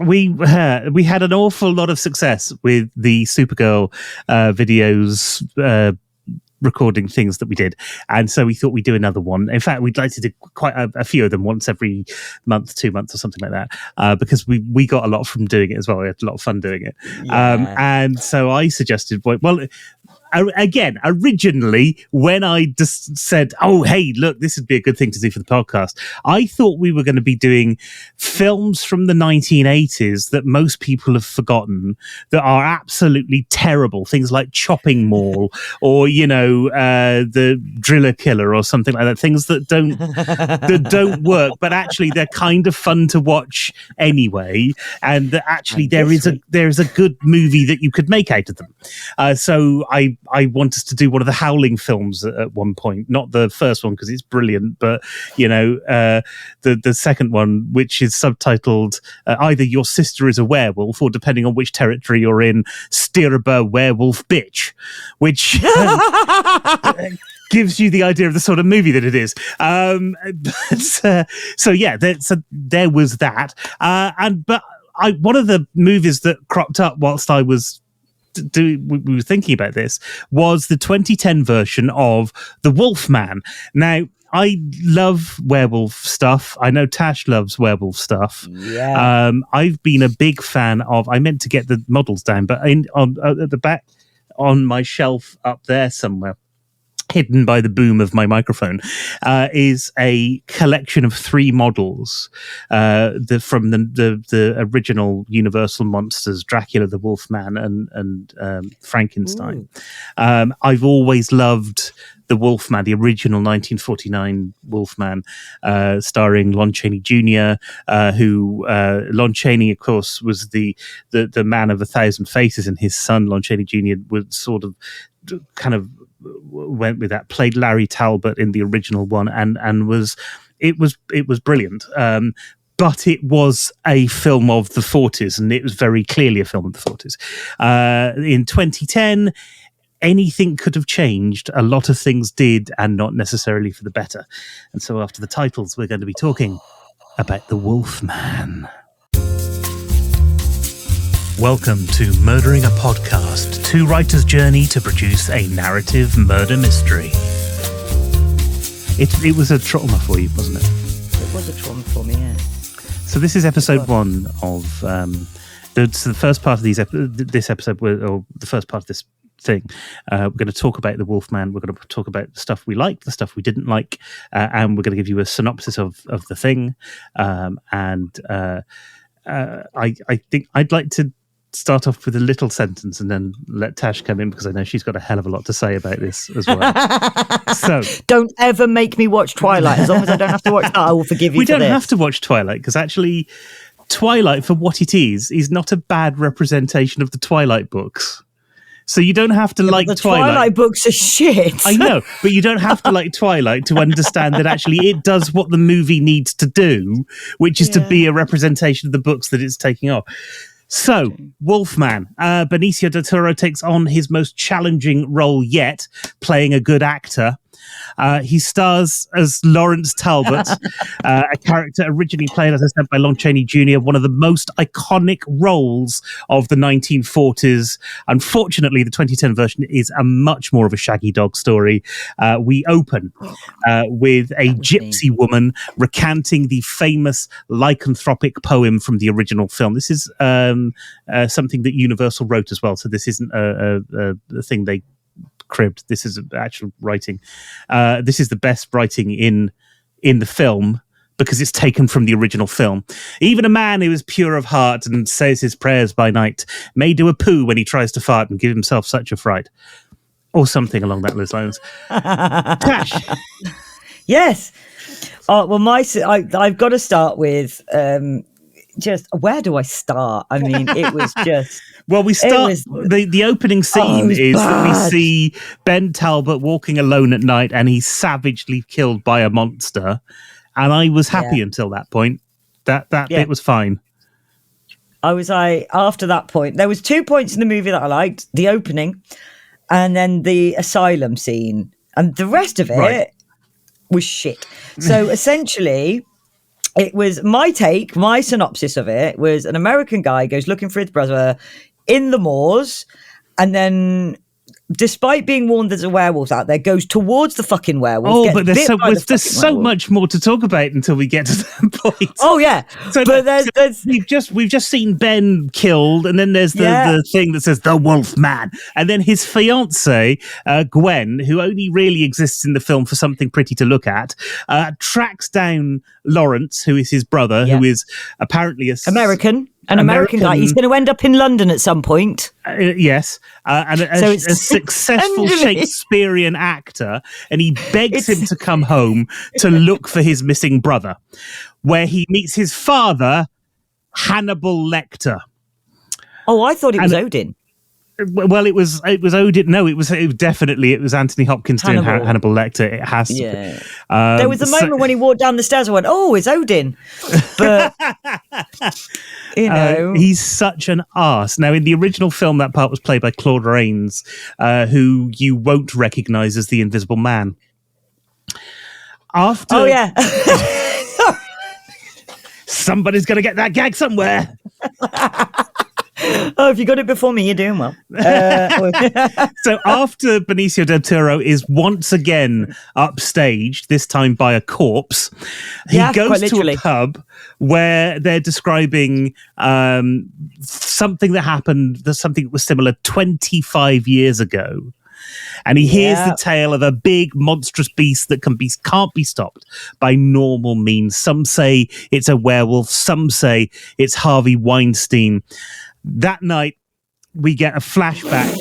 we had an awful lot of success with the Supergirl videos, recording things that we did, and so we thought we'd do another one. In fact, we'd like to do quite a few of them, once every month, 2 months, or something like that, because we got a lot from doing it as well. We had a lot of fun doing it. And so I suggested, well, again, originally, when I just said, oh, hey, look, this would be a good thing to do for the podcast, I thought we were going to be doing films from the 1980s that most people have forgotten, that are absolutely terrible. Things like Chopping Mall or, the Driller Killer or something like that. Things that don't work, but actually they're kind of fun to watch anyway. And that actually there is a good movie that you could make out of them. So I want us to do one of the Howling films at one point, not the first one because it's brilliant, but the second one, which is subtitled either Your Sister is a Werewolf, or depending on which territory you're in, Stirba Werewolf Bitch, which gives you the idea of the sort of movie that it is. There was that, but one of the movies that cropped up whilst I was we were thinking about this was the 2010 version of The Wolfman. Now, I love werewolf stuff. I know Tash loves werewolf stuff. Yeah. I've been a big fan of. I meant to get the models down, but at the back on my shelf up there somewhere, hidden by the boom of my microphone, is a collection of 3 models from the original Universal monsters, Dracula, the Wolfman, and Frankenstein. I've always loved the Wolfman, the original 1949 Wolfman, starring Lon Chaney Jr., who Lon Chaney, of course, was the man of 1,000 faces, and his son, Lon Chaney Jr., was sort of kind of went with that, played Larry Talbot in the original one, and was brilliant. But it was a film of the 40s, and it was very clearly a film of the 40s. In 2010, anything could have changed. A lot of things did, and not necessarily for the better. And so after the titles, we're going to be talking about The Wolfman. Welcome to Murdering a Podcast, 2 writers' journey to produce a narrative murder mystery. It was a trauma for you, wasn't it? It was a trauma for me, yeah. So this is episode 1 of the first part of this episode, or the first part of this thing. We're going to talk about The Wolfman. We're going to talk about the stuff we liked, the stuff we didn't like, and we're going to give you a synopsis of the thing. I think I'd like to start off with a little sentence and then let Tash come in, because I know she's got a hell of a lot to say about this as well. So don't ever make me watch Twilight. As long as I don't have to watch that, I will forgive you. We don't have to watch Twilight, because actually Twilight, for what it is not a bad representation of the Twilight books. So you don't have to like the Twilight books are shit. I know, but you don't have to like Twilight to understand that actually it does what the movie needs to do, which is to be a representation of the books that it's taking off. So, Wolfman. Benicio del Toro takes on his most challenging role yet, playing a good actor. He stars as Lawrence Talbot, a character originally played, as I said, by Lon Chaney Jr., one of the most iconic roles of the 1940s. Unfortunately, the 2010 version is a much more of a Shaggy Dog story. We open with a gypsy woman recanting the famous lycanthropic poem from the original film. This is something that Universal wrote as well, so this isn't a thing they cribbed. This is actual writing. This is the best writing in the film, because it's taken from the original film. Even a man who is pure of heart and says his prayers by night may do a poo when he tries to fart and give himself such a fright, or something along those lines. Tash. Yes. Well, I've got to start with just, where do I start? I mean, it was just. Well, we start, the opening scene is that we see Ben Talbot walking alone at night, and he's savagely killed by a monster. And I was happy until that point. That bit was fine. I was after that point, there was 2 points in the movie that I liked: the opening, and then the asylum scene, and the rest of it was shit. So essentially, it was my synopsis of it was an American guy goes looking for his brother in the moors, and then, despite being warned there's a werewolf out there, goes towards the fucking werewolf. Oh, but there's so much more to talk about until we get to that point. Oh yeah, so but there's we've just seen Ben killed, and then there's the thing that says the Wolfman, and then his fiance Gwen, who only really exists in the film for something pretty to look at, tracks down Lawrence, who is his brother, who is apparently an American guy. He's going to end up in London at some point. Yes, and a successful Shakespearean actor, and he begs him to come home to look for his missing brother, where he meets his father, Hannibal Lecter. Oh, I thought it was Odin. Well, it was Odin. No, it was Anthony Hopkins doing Hannibal Lecter. It has to be. There was a moment when he walked down the stairs. I went, "Oh, it's Odin," but he's such an arse. Now, in the original film, that part was played by Claude Rains, who you won't recognise as the Invisible Man. Somebody's going to get that gag somewhere. Oh, if you got it before me, you're doing well. So after Benicio del Toro is once again upstaged, this time by a corpse, he goes to a pub where they're describing something that happened, something that was similar 25 years ago. And he hears the tale of a big monstrous beast that can't be stopped by normal means. Some say it's a werewolf, some say it's Harvey Weinstein. That night, we get a flashback.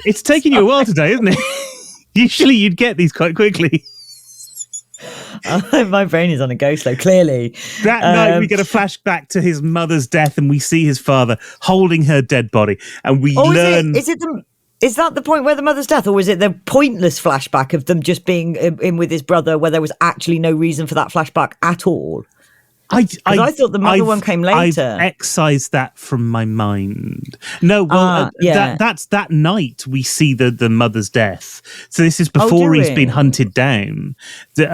It's taking you a while today, isn't it? Usually you'd get these quite quickly. My brain is on a go slow, clearly. That night, we get a flashback to his mother's death, and we see his father holding her dead body. And we learn... Is that the point where the mother's death, or was it the pointless flashback of them just being in with his brother, where there was actually no reason for that flashback at all? I thought the mother one came later. I've excised that from my mind. No, well, that's that night we see the mother's death. So this is before he's been hunted down. This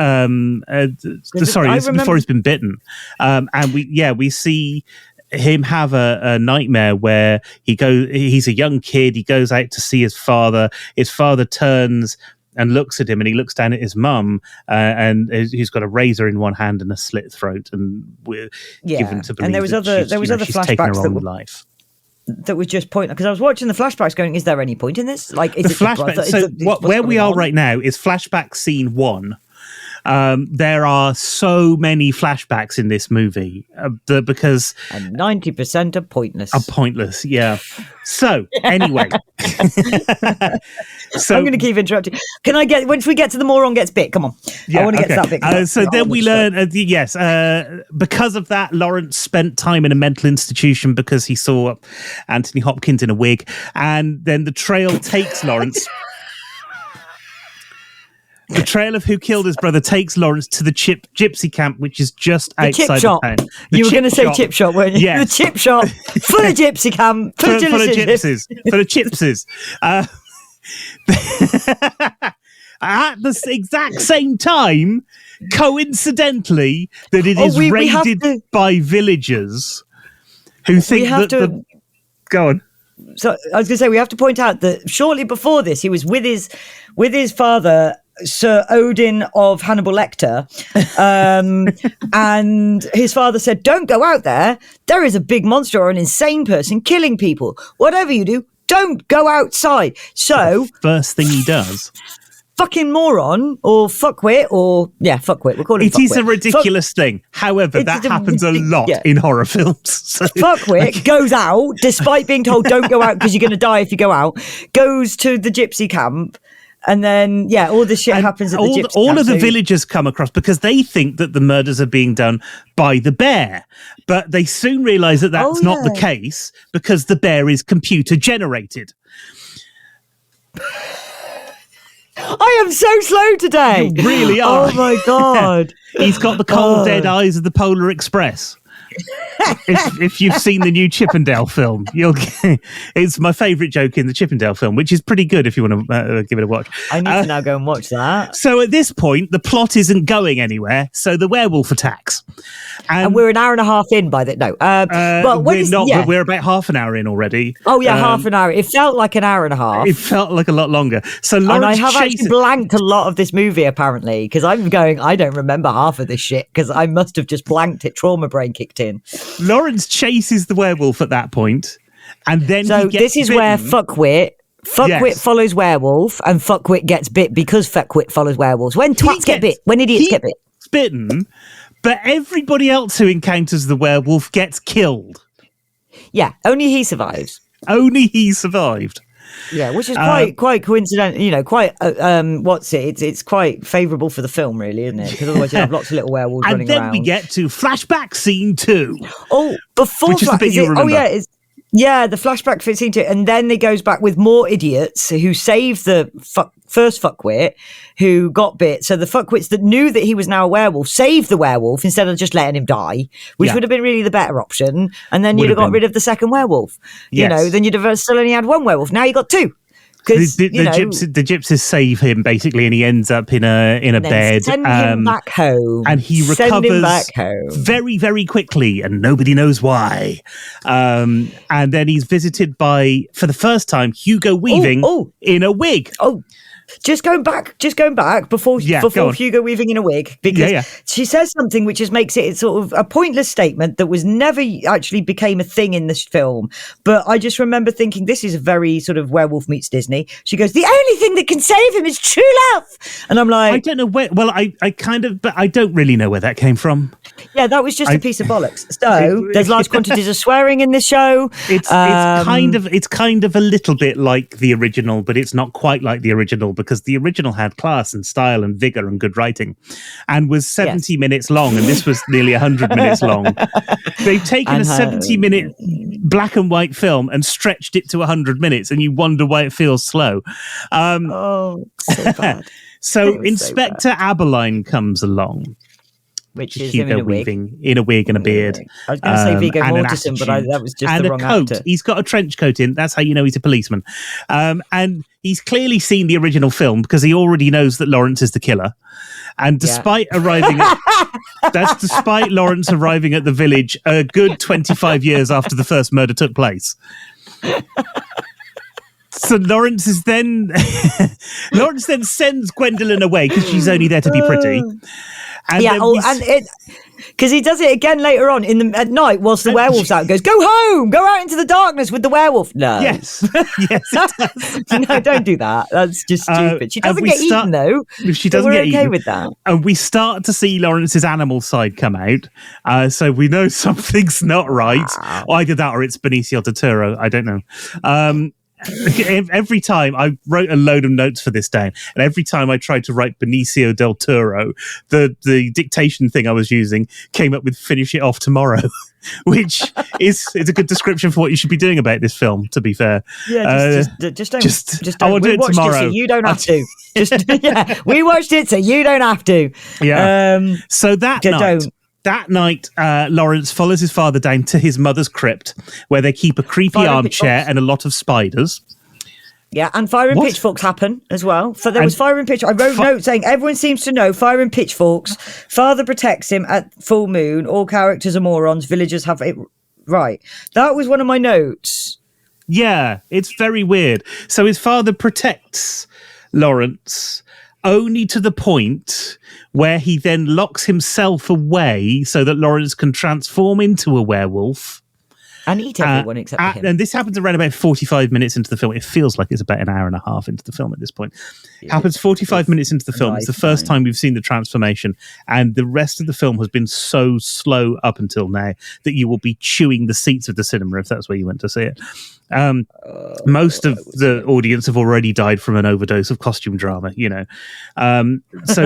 is before he's been bitten. And we see him have a nightmare where he's a young kid. He goes out to see his father. His father turns and looks at him, and he looks down at his mum, and he's got a razor in one hand and a slit throat, and we're given to believe. And there was other flashbacks life. That was just pointless, because I was watching the flashbacks, going, "Is there any point in this? Like, is the flashback?" So where we are right now is flashback scene 1. There are so many flashbacks in this movie because... And 90% are pointless. Yeah. So, anyway. I'm going to keep interrupting. Can I get... Once we get to the moron gets bit, come on. I want to get to that bit. So then we learn... because of that, Lawrence spent time in a mental institution because he saw Anthony Hopkins in a wig. And then the trail takes Lawrence... The trail of who killed his brother takes Lawrence to the gypsy camp, which is just outside the town. You were going to say chip shop, weren't you? Yeah. The chip shop for the gypsy camp. For the gypsies. For the chipsies. At the exact same time, coincidentally, that it is raided by villagers who think Go on. So I was going to say, we have to point out that shortly before this, he was with his father, Sir Odin of Hannibal Lecter, and his father said, "Don't go out there. There is a big monster or an insane person killing people. Whatever you do, don't go outside." So first thing he does. Fucking moron, or fuckwit, fuckwit. We'll call it fuckwit. It is a ridiculous thing. However, that happens a lot in horror films. So, fuckwit goes out, despite being told don't go out because you're going to die if you go out, goes to the gypsy camp, and then, all this shit happens at the gypsy camp. All of the villagers come across because they think that the murders are being done by the bear. But they soon realise that that's not the case because the bear is computer generated. I am so slow today. You really are. Oh my God. He's got the cold, dead eyes of the Polar Express. if you've seen the new Chippendale film, it's my favourite joke in the Chippendale film, which is pretty good if you want to give it a watch. I need to now go and watch that. So at this point, the plot isn't going anywhere, so the werewolf attacks. And we're an hour and a half in by the... No. Well, but we're about half an hour in already. Oh, yeah, half an hour. It felt like an hour and a half. It felt like a lot longer. So Lawrence and I have actually blanked a lot of this movie, apparently, because I'm going, I don't remember half of this shit, because I must have just blanked it. Trauma brain kicked in. Lawrence chases the werewolf at that point, and then so he gets this is bitten. where fuckwit follows werewolf, and fuckwit gets bit because fuckwit follows werewolves. When twats get bit, when idiots get bit, bitten, but everybody else who encounters the werewolf gets killed. Yeah, only he survives. Only he survived. Yeah, which is quite coincidental. You know, quite It's quite favourable for the film, really, isn't it? Because otherwise you have lots of little werewolves running around. And then we get to flashback scene 2. Oh, before which is the bit you remember. Oh yeah, yeah, the flashback scene 2, and then it goes back with more idiots who saved the first fuckwit who got bit. So the fuckwits that knew that he was now a werewolf saved the werewolf instead of just letting him die, which would have been really the better option. And then you'd have got rid of the second werewolf. Yes. You know, then you'd have still only had one werewolf. Now you got two. The gypsies save him basically, and he ends up in a bed. Send him back home, and he recovers very, very quickly, and nobody knows why. And then he's visited by, for the first time, Hugo Weaving in a wig. Oh. Just going back before Hugo Weaving in a wig, because she says something which just makes it sort of a pointless statement that was never actually became a thing in this film. But I just remember thinking, this is a very sort of Werewolf meets Disney. She goes, the only thing that can save him is true love. And I'm like, I don't know where, well, I kind of, but I don't really know where that came from. Yeah, that was just a piece of bollocks. So there's large quantities of swearing in this show. It's kind of a little bit like the original, but it's not quite like the original, because the original had class and style and vigor and good writing and was 70 minutes long, and this was nearly 100 minutes long. They've taken a 70-minute black and white film and stretched it to 100 minutes, and you wonder why it feels slow. So bad. So Inspector Aberline comes along, which is Hugo Weaving in a wig and a beard. I was going to say Viggo Mortensen, but that was just the wrong actor. He's got a trench coat in. That's how you know he's a policeman. And he's clearly seen the original film because he already knows that Lawrence is the killer. And despite despite Lawrence arriving at the village a good 25 years after the first murder took place. So Lawrence then sends Gwendolyn away because she's only there to be pretty. Because he does it again later on at night whilst the werewolf's out. Goes, go home, go out into the darkness with the werewolf. No, yes, it does. No, don't do that. That's just stupid. She doesn't get eaten though. She doesn't get eaten. We're okay with that. And we start to see Lawrence's animal side come out. So we know something's not right. Wow. Either that or it's Benicio del Toro. I don't know. Every time I wrote a load of notes for this down, and every time I tried to write Benicio del Toro, the dictation thing I was using came up with "finish it off tomorrow," which is a good description for what you should be doing about this film. To be fair, just don't. I will do it tomorrow. It, so you don't have to. We watched it, so you don't have to. Yeah. So that night, Lawrence follows his father down to his mother's crypt, where they keep a creepy armchair and a lot of spiders. Yeah, and fire and pitchforks happen as well. So there was fire and pitchforks. I wrote notes saying everyone seems to know fire and pitchforks. Father protects him at full moon. All characters are morons. Villagers have it right. That was one of my notes. Yeah, it's very weird. So his father protects Lawrence only to the point where he then locks himself away so that Lawrence can transform into a werewolf. And eat everyone except for him. And this happens around about 45 minutes into the film. It feels like it's about an hour and a half into the film at this point. It happens 45 minutes into the film. It's the first time we've seen the transformation. And the rest of the film has been so slow up until now that you will be chewing the seats of the cinema if that's where you went to see it. Most of the audience have already died from an overdose of costume drama, you know. So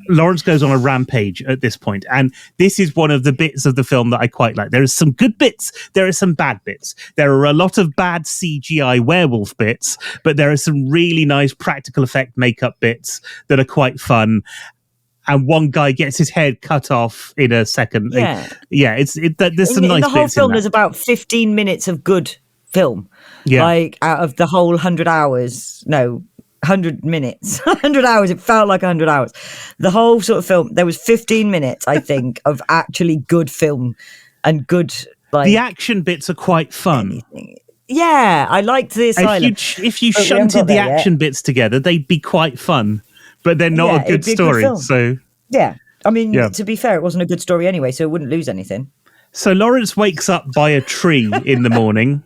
Lawrence goes on a rampage at this point, and this is one of the bits of the film that I quite like. There are some good bits, there are some bad bits. There are a lot of bad CGI werewolf bits, but there are some really nice practical effect makeup bits that are quite fun. and one guy gets his head cut off in a second. Yeah. There's some nice in the whole bits film. in There's that. about 15 minutes of good film. Yeah. Like out of the whole 100 hours, no, 100 minutes, 100 hours. It felt like 100 hours. The whole sort of film. There was 15 minutes, I think, of actually good film and good. Like, the action bits are quite fun. Anything. Yeah, I liked the asylum. If you shunted the action bits together, they'd be quite fun, but they're not a good story. So yeah, I mean, to be fair, it wasn't a good story anyway, so it wouldn't lose anything. So Lawrence wakes up by a tree in the morning.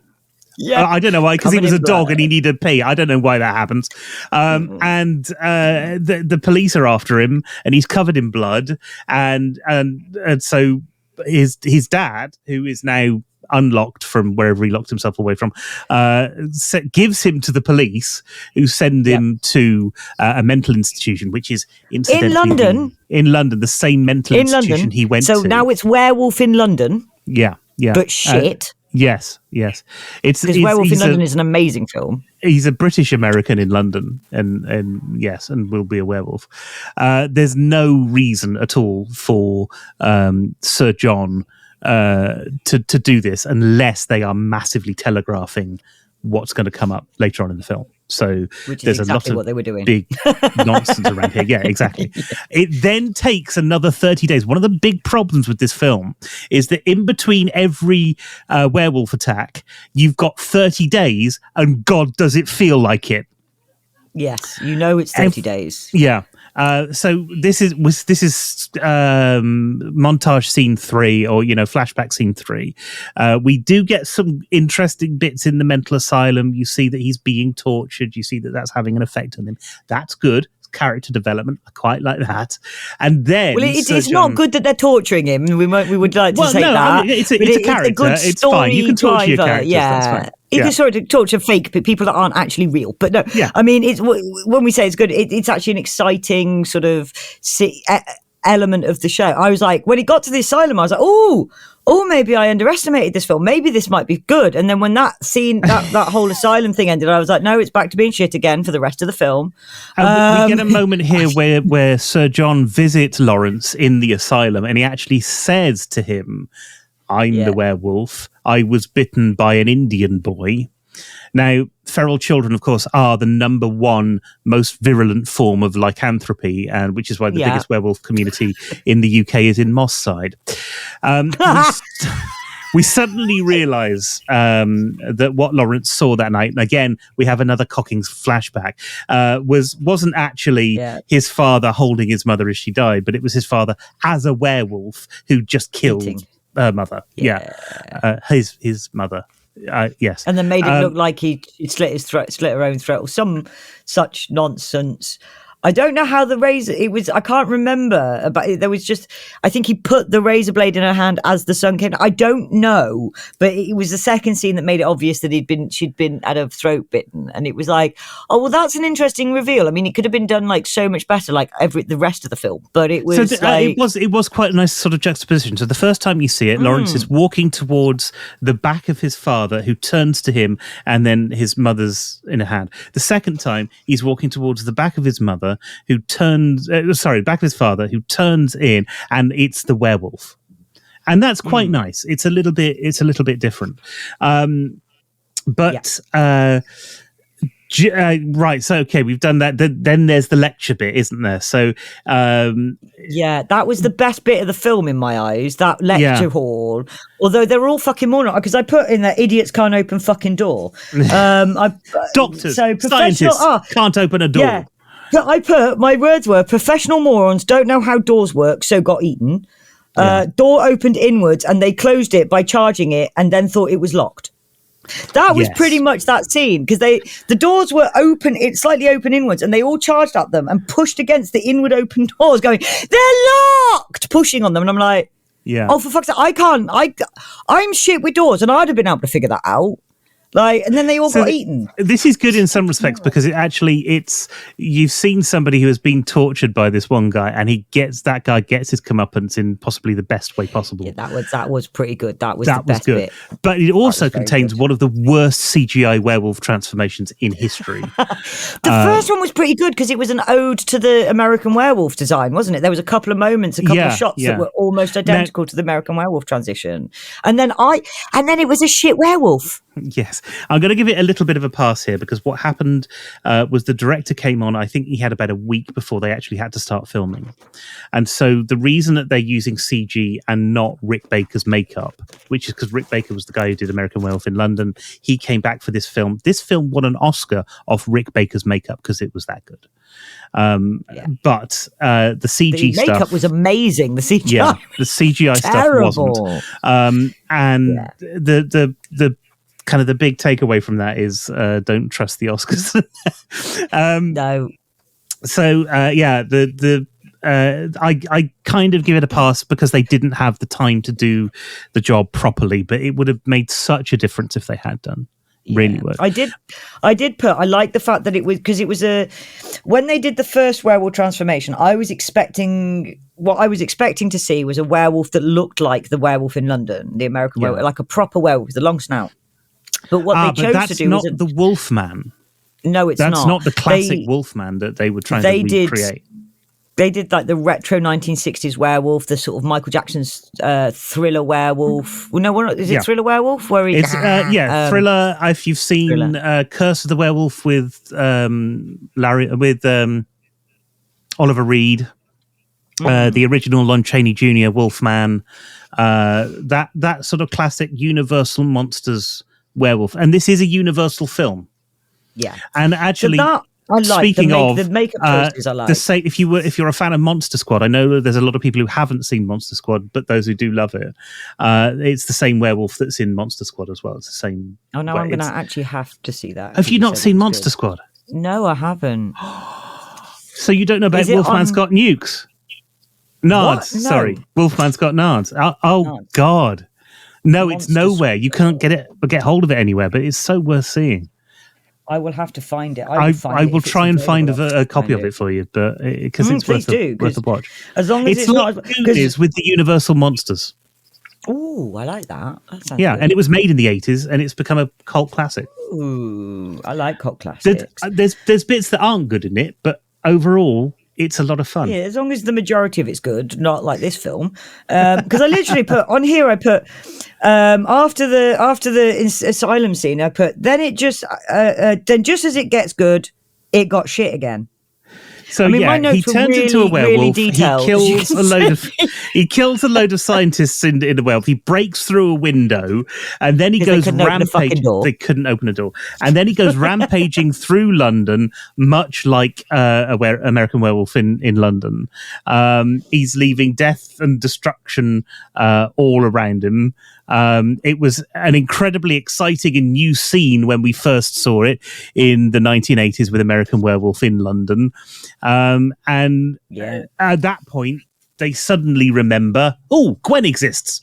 Yeah, I don't know why, because he was a dog and he needed pee. I don't know why that happens. And the police are after him, and he's covered in blood. And so his dad, who is now unlocked from wherever he locked himself away from, gives him to the police, who send him to a mental institution, which is incidentally in London, the same mental institution he went to. So now it's Werewolf in London. Yeah. But shit. Yes. Because Werewolf in London is an amazing film. He's a British American in London, and will be a werewolf. There's no reason at all for Sir John to do this unless they are massively telegraphing what's going to come up later on in the film. So there's exactly a lot of what they were doing. Big nonsense around here. Yeah, exactly. Yeah. It then takes another 30 days. One of the big problems with this film is that in between every werewolf attack, you've got 30 days, and God, does it feel like it. Yes, it's 30 days. Yeah. So this is montage scene 3, or flashback scene 3. We do get some interesting bits in the mental asylum. You see that he's being tortured. You see that that's having an effect on him. That's good. Character development. I quite like that. And then, it's not good that they're torturing him. We would like to say that. I mean, it's a character. It's fine. You can torture your characters. Yeah. That's fine. You can sort of torture fake people that aren't actually real. But no, I mean, it's when we say it's good, it's actually an exciting sort of element of the show. I was like, when it got to the asylum, I was like, oh, maybe I underestimated this film. Maybe this might be good. And then when that scene, that whole asylum thing ended, I was like, no, it's back to being shit again for the rest of the film. We get a moment here where Sir John visits Lawrence in the asylum, and he actually says to him, I'm the werewolf. I was bitten by an Indian boy. Now, feral children, of course, are the number one most virulent form of lycanthropy, and which is why the biggest werewolf community in the UK is in Moss Side. We suddenly realise that what Lawrence saw that night, and again, we have another Cockings flashback, wasn't actually his father holding his mother as she died, but it was his father as a werewolf who just killed her mother. His mother. Yes, and then made it look like he slit his throat, slit her own throat, or some such nonsense. I don't know how the razor. It was. I can't remember. But there was just. I think he put the razor blade in her hand as the sun came. I don't know, but it was the second scene that made it obvious that she'd been had her throat bitten, and it was like, oh well, that's an interesting reveal. I mean, it could have been done like so much better, like the rest of the film. But it was it was quite a nice sort of juxtaposition. So the first time you see it, Lawrence is walking towards the back of his father, who turns to him, and then his mother's in her hand. The second time, he's walking towards the back of his mother, who turns back of his father, who turns in, and it's the werewolf, and that's quite nice. It's a little bit different, right. So okay, we've done that. Then there's the lecture bit, isn't there? So that was the best bit of the film in my eyes. That lecture hall. Although they're all fucking moron, because I put in that idiots can't open fucking door. Doctors, scientists can't open a door. Yeah. I put, my words were, professional morons don't know how doors work, so got eaten. Door opened inwards, and they closed it by charging it, and then thought it was locked. That was pretty much that scene, because the doors were open, slightly open inwards, and they all charged at them and pushed against the inward open doors, going, they're locked, pushing on them. And I'm like, oh, for fuck's sake, I'm shit with doors, and I'd have been able to figure that out. Like, and then they all got eaten. This is good in some respects because you've seen somebody who has been tortured by this one guy, and that guy gets his comeuppance in possibly the best way possible. Yeah, that was pretty good. That was the best bit. But it also contains one of the worst CGI werewolf transformations in history. The first one was pretty good because it was an ode to the American Werewolf design, wasn't it? There was a couple of moments, of shots that were almost identical to the American Werewolf transition, and then it was a shit werewolf. Yes, I'm going to give it a little bit of a pass here because what happened was the director came on. I think he had about a week before they actually had to start filming, and so the reason that they're using CG and not Rick Baker's makeup, which is because Rick Baker was the guy who did American Werewolf in London, he came back for this film. This film won an Oscar off Rick Baker's makeup because it was that good. But the CG stuff, makeup was amazing. The CGI, the CGI stuff wasn't. The kind of the big takeaway from that is don't trust the Oscars. No. So I kind of give it a pass because they didn't have the time to do the job properly, but it would have made such a difference if they had done. Really would. I like the fact that it was, because it was when they did the first werewolf transformation, what I was expecting to see was a werewolf that looked like the werewolf in London, the American werewolf, like a proper werewolf with a long snout. But what they chose to do was the Wolfman. No, that's not the classic Wolfman that they were trying to recreate. They did like the retro 1960s werewolf, the sort of Michael Jackson's Thriller werewolf. Well, no, is it Thriller werewolf? Where it's Thriller. If you've seen Curse of the Werewolf with Oliver Reed, the original Lon Chaney Jr. Wolfman, that sort of classic Universal Monsters werewolf, and this is a Universal film. Yeah, and actually, speaking of the makeup choices, I like. If you're a fan of Monster Squad, I know that there's a lot of people who haven't seen Monster Squad, but those who do love it, it's the same werewolf that's in Monster Squad as well. It's the same. Oh no, I'm going to actually have to see that. Have you not seen Monster Squad? No, I haven't. So you don't know about Wolfman's Got Nukes? Nards, no. Sorry. Wolfman's Got Nards. Oh Nards. God. No, Monster it's nowhere. You can't get hold of it anywhere, but it's so worth seeing. I will have to find it. I will try and find a copy of it for you, but because it's worth a watch. As long as it's not Goonies with the Universal monsters. Oh, I like that. Good. And it was made in the 80s, and it's become a cult classic. Ooh, I like cult classics. There's bits that aren't good in it, but overall, it's a lot of fun. Yeah, as long as the majority of it's good, not like this film. Because I literally put on here, after the asylum scene, I put then just as it gets good, it got shit again. So my notes he turns into a werewolf. He kills a load of scientists in the werewolf. He breaks through a window, and then he goes rampaging. They couldn't open a door, and then he goes rampaging through London, much like American Werewolf in London. He's leaving death and destruction all around him. It was an incredibly exciting and new scene when we first saw it in the 1980s with American Werewolf in London. At that point, they suddenly remember, Gwen exists.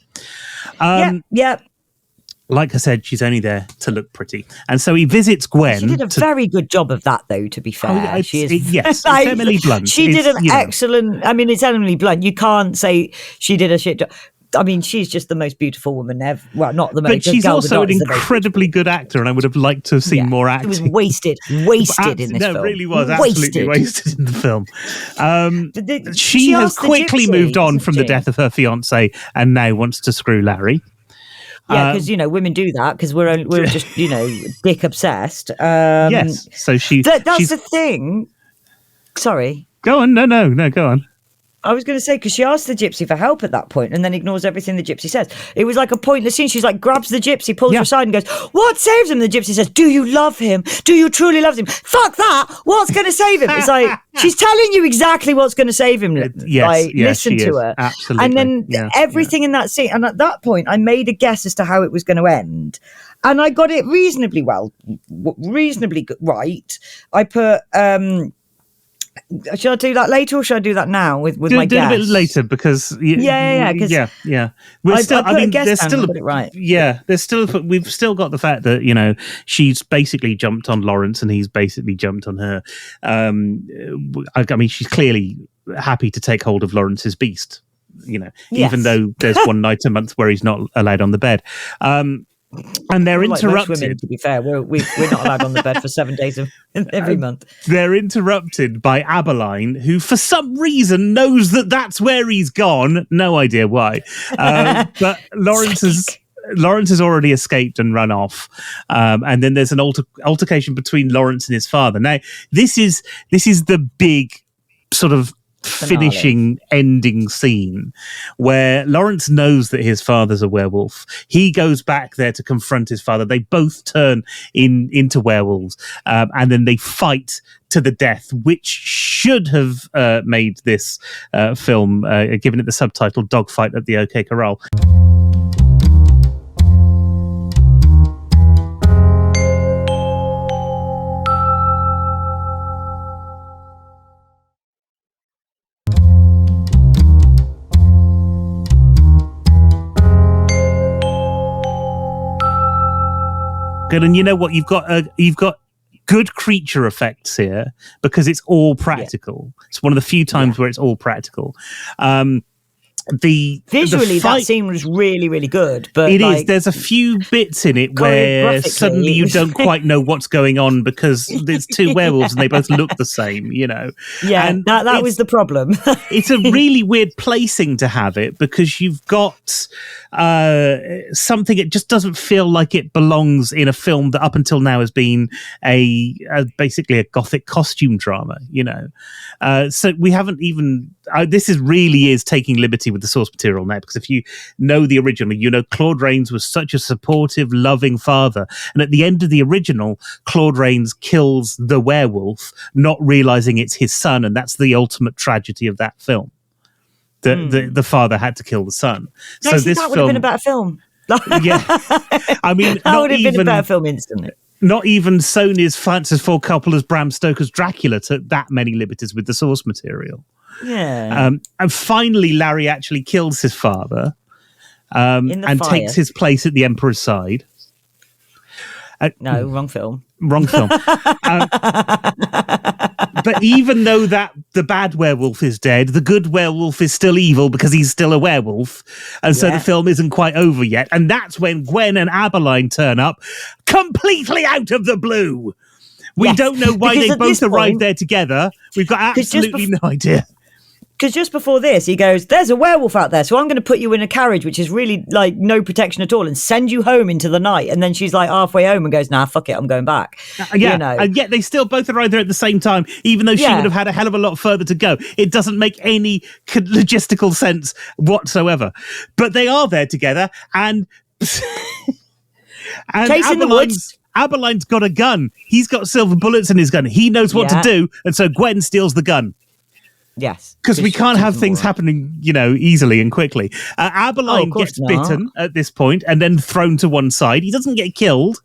Like I said, she's only there to look pretty. And so he visits Gwen. She did a very good job of that, though, to be fair. It's Emily Blunt. She did an excellent... I mean, it's Emily Blunt. You can't say she did a shit job. I mean, she's just the most beautiful woman ever. Well, not the most. But she's also an incredibly good actor, and I would have liked to have seen more acting. It was wasted in this film. No, it really was absolutely wasted in the film. She has quickly moved on from the death of her fiancé and now wants to screw Larry. Yeah, because women do that because we're just dick obsessed. Yes, so that's the thing. Sorry, go on. No, go on. I was going to say, because she asked the gypsy for help at that point and then ignores everything the gypsy says. It was like a pointless scene. She's like, grabs the gypsy, pulls her aside and goes, what saves him? The gypsy says, do you love him? Do you truly love him? Fuck that. What's going to save him? It's like, she's telling you exactly what's going to save him. Listen to her. Absolutely. And then everything in that scene. And at that point, I made a guess as to how it was going to end. And I got it reasonably right. I put... Should I do that later or should I do that now with my do it a bit guess? later because Yeah. We're still. I mean, there's down, still got it right. there's still. We've still got the fact that she's basically jumped on Lawrence and he's basically jumped on her. I mean, she's clearly happy to take hold of Lawrence's beast. Even though there's one night a month where he's not allowed on the bed. And they're interrupted. Like most women, to be fair, we're not allowed on the bed for 7 days every month. They're interrupted by Abeline, who for some reason knows that that's where he's gone. No idea why. But Lawrence has already escaped and run off. And then there's an altercation between Lawrence and his father. Now, this is the big sort of finishing ending scene where Lawrence knows that his father's a werewolf. He goes back there to confront his father. They both turn into werewolves, and then they fight to the death, which should have made this film, given it the subtitle Dogfight at the OK Corral. Good, and you know what? You've got good creature effects here because it's all practical. Yeah. It's one of the few times where it's all practical. Visually, that scene was really, really good. But it is. There's a few bits in it where suddenly you don't quite know what's going on because there's two werewolves and they both look the same. Yeah, and that was the problem. It's a really weird placing to have it because you've got something. It just doesn't feel like it belongs in a film that up until now has been basically a gothic costume drama. So we haven't even. This really is taking liberty with the source material now, because if you know the original, Claude Rains was such a supportive, loving father, and at the end of the original, Claude Rains kills the werewolf, not realizing it's his son, and that's the ultimate tragedy of that film. The father had to kill the son. No, so this that would have been a better film. Yeah, I mean, that would have been a better film instantly. Not even Sony's Francis Ford Coppola's Bram Stoker's Dracula took that many liberties with the source material. Yeah. And finally, Larry actually kills his father and takes his place at the Emperor's side. No, wrong film. Wrong film. But even though the bad werewolf is dead, the good werewolf is still evil because he's still a werewolf. And so the film isn't quite over yet. And that's when Gwen and Abeline turn up completely out of the blue. We don't know why they both arrived there together. We've got absolutely no idea. Because just before this, he goes, there's a werewolf out there, so I'm going to put you in a carriage, which is really like no protection at all, and send you home into the night. And then she's like halfway home and goes, nah, fuck it, I'm going back. And yet they still both arrive there at the same time, even though she would have had a hell of a lot further to go. It doesn't make any logistical sense whatsoever. But they are there together, and Chasing the woods. Abeline's got a gun. He's got silver bullets in his gun. He knows what to do, and so Gwen steals the gun. Yes. Because we can't have things happening, easily and quickly. Abeline gets bitten at this point and then thrown to one side. He doesn't get killed,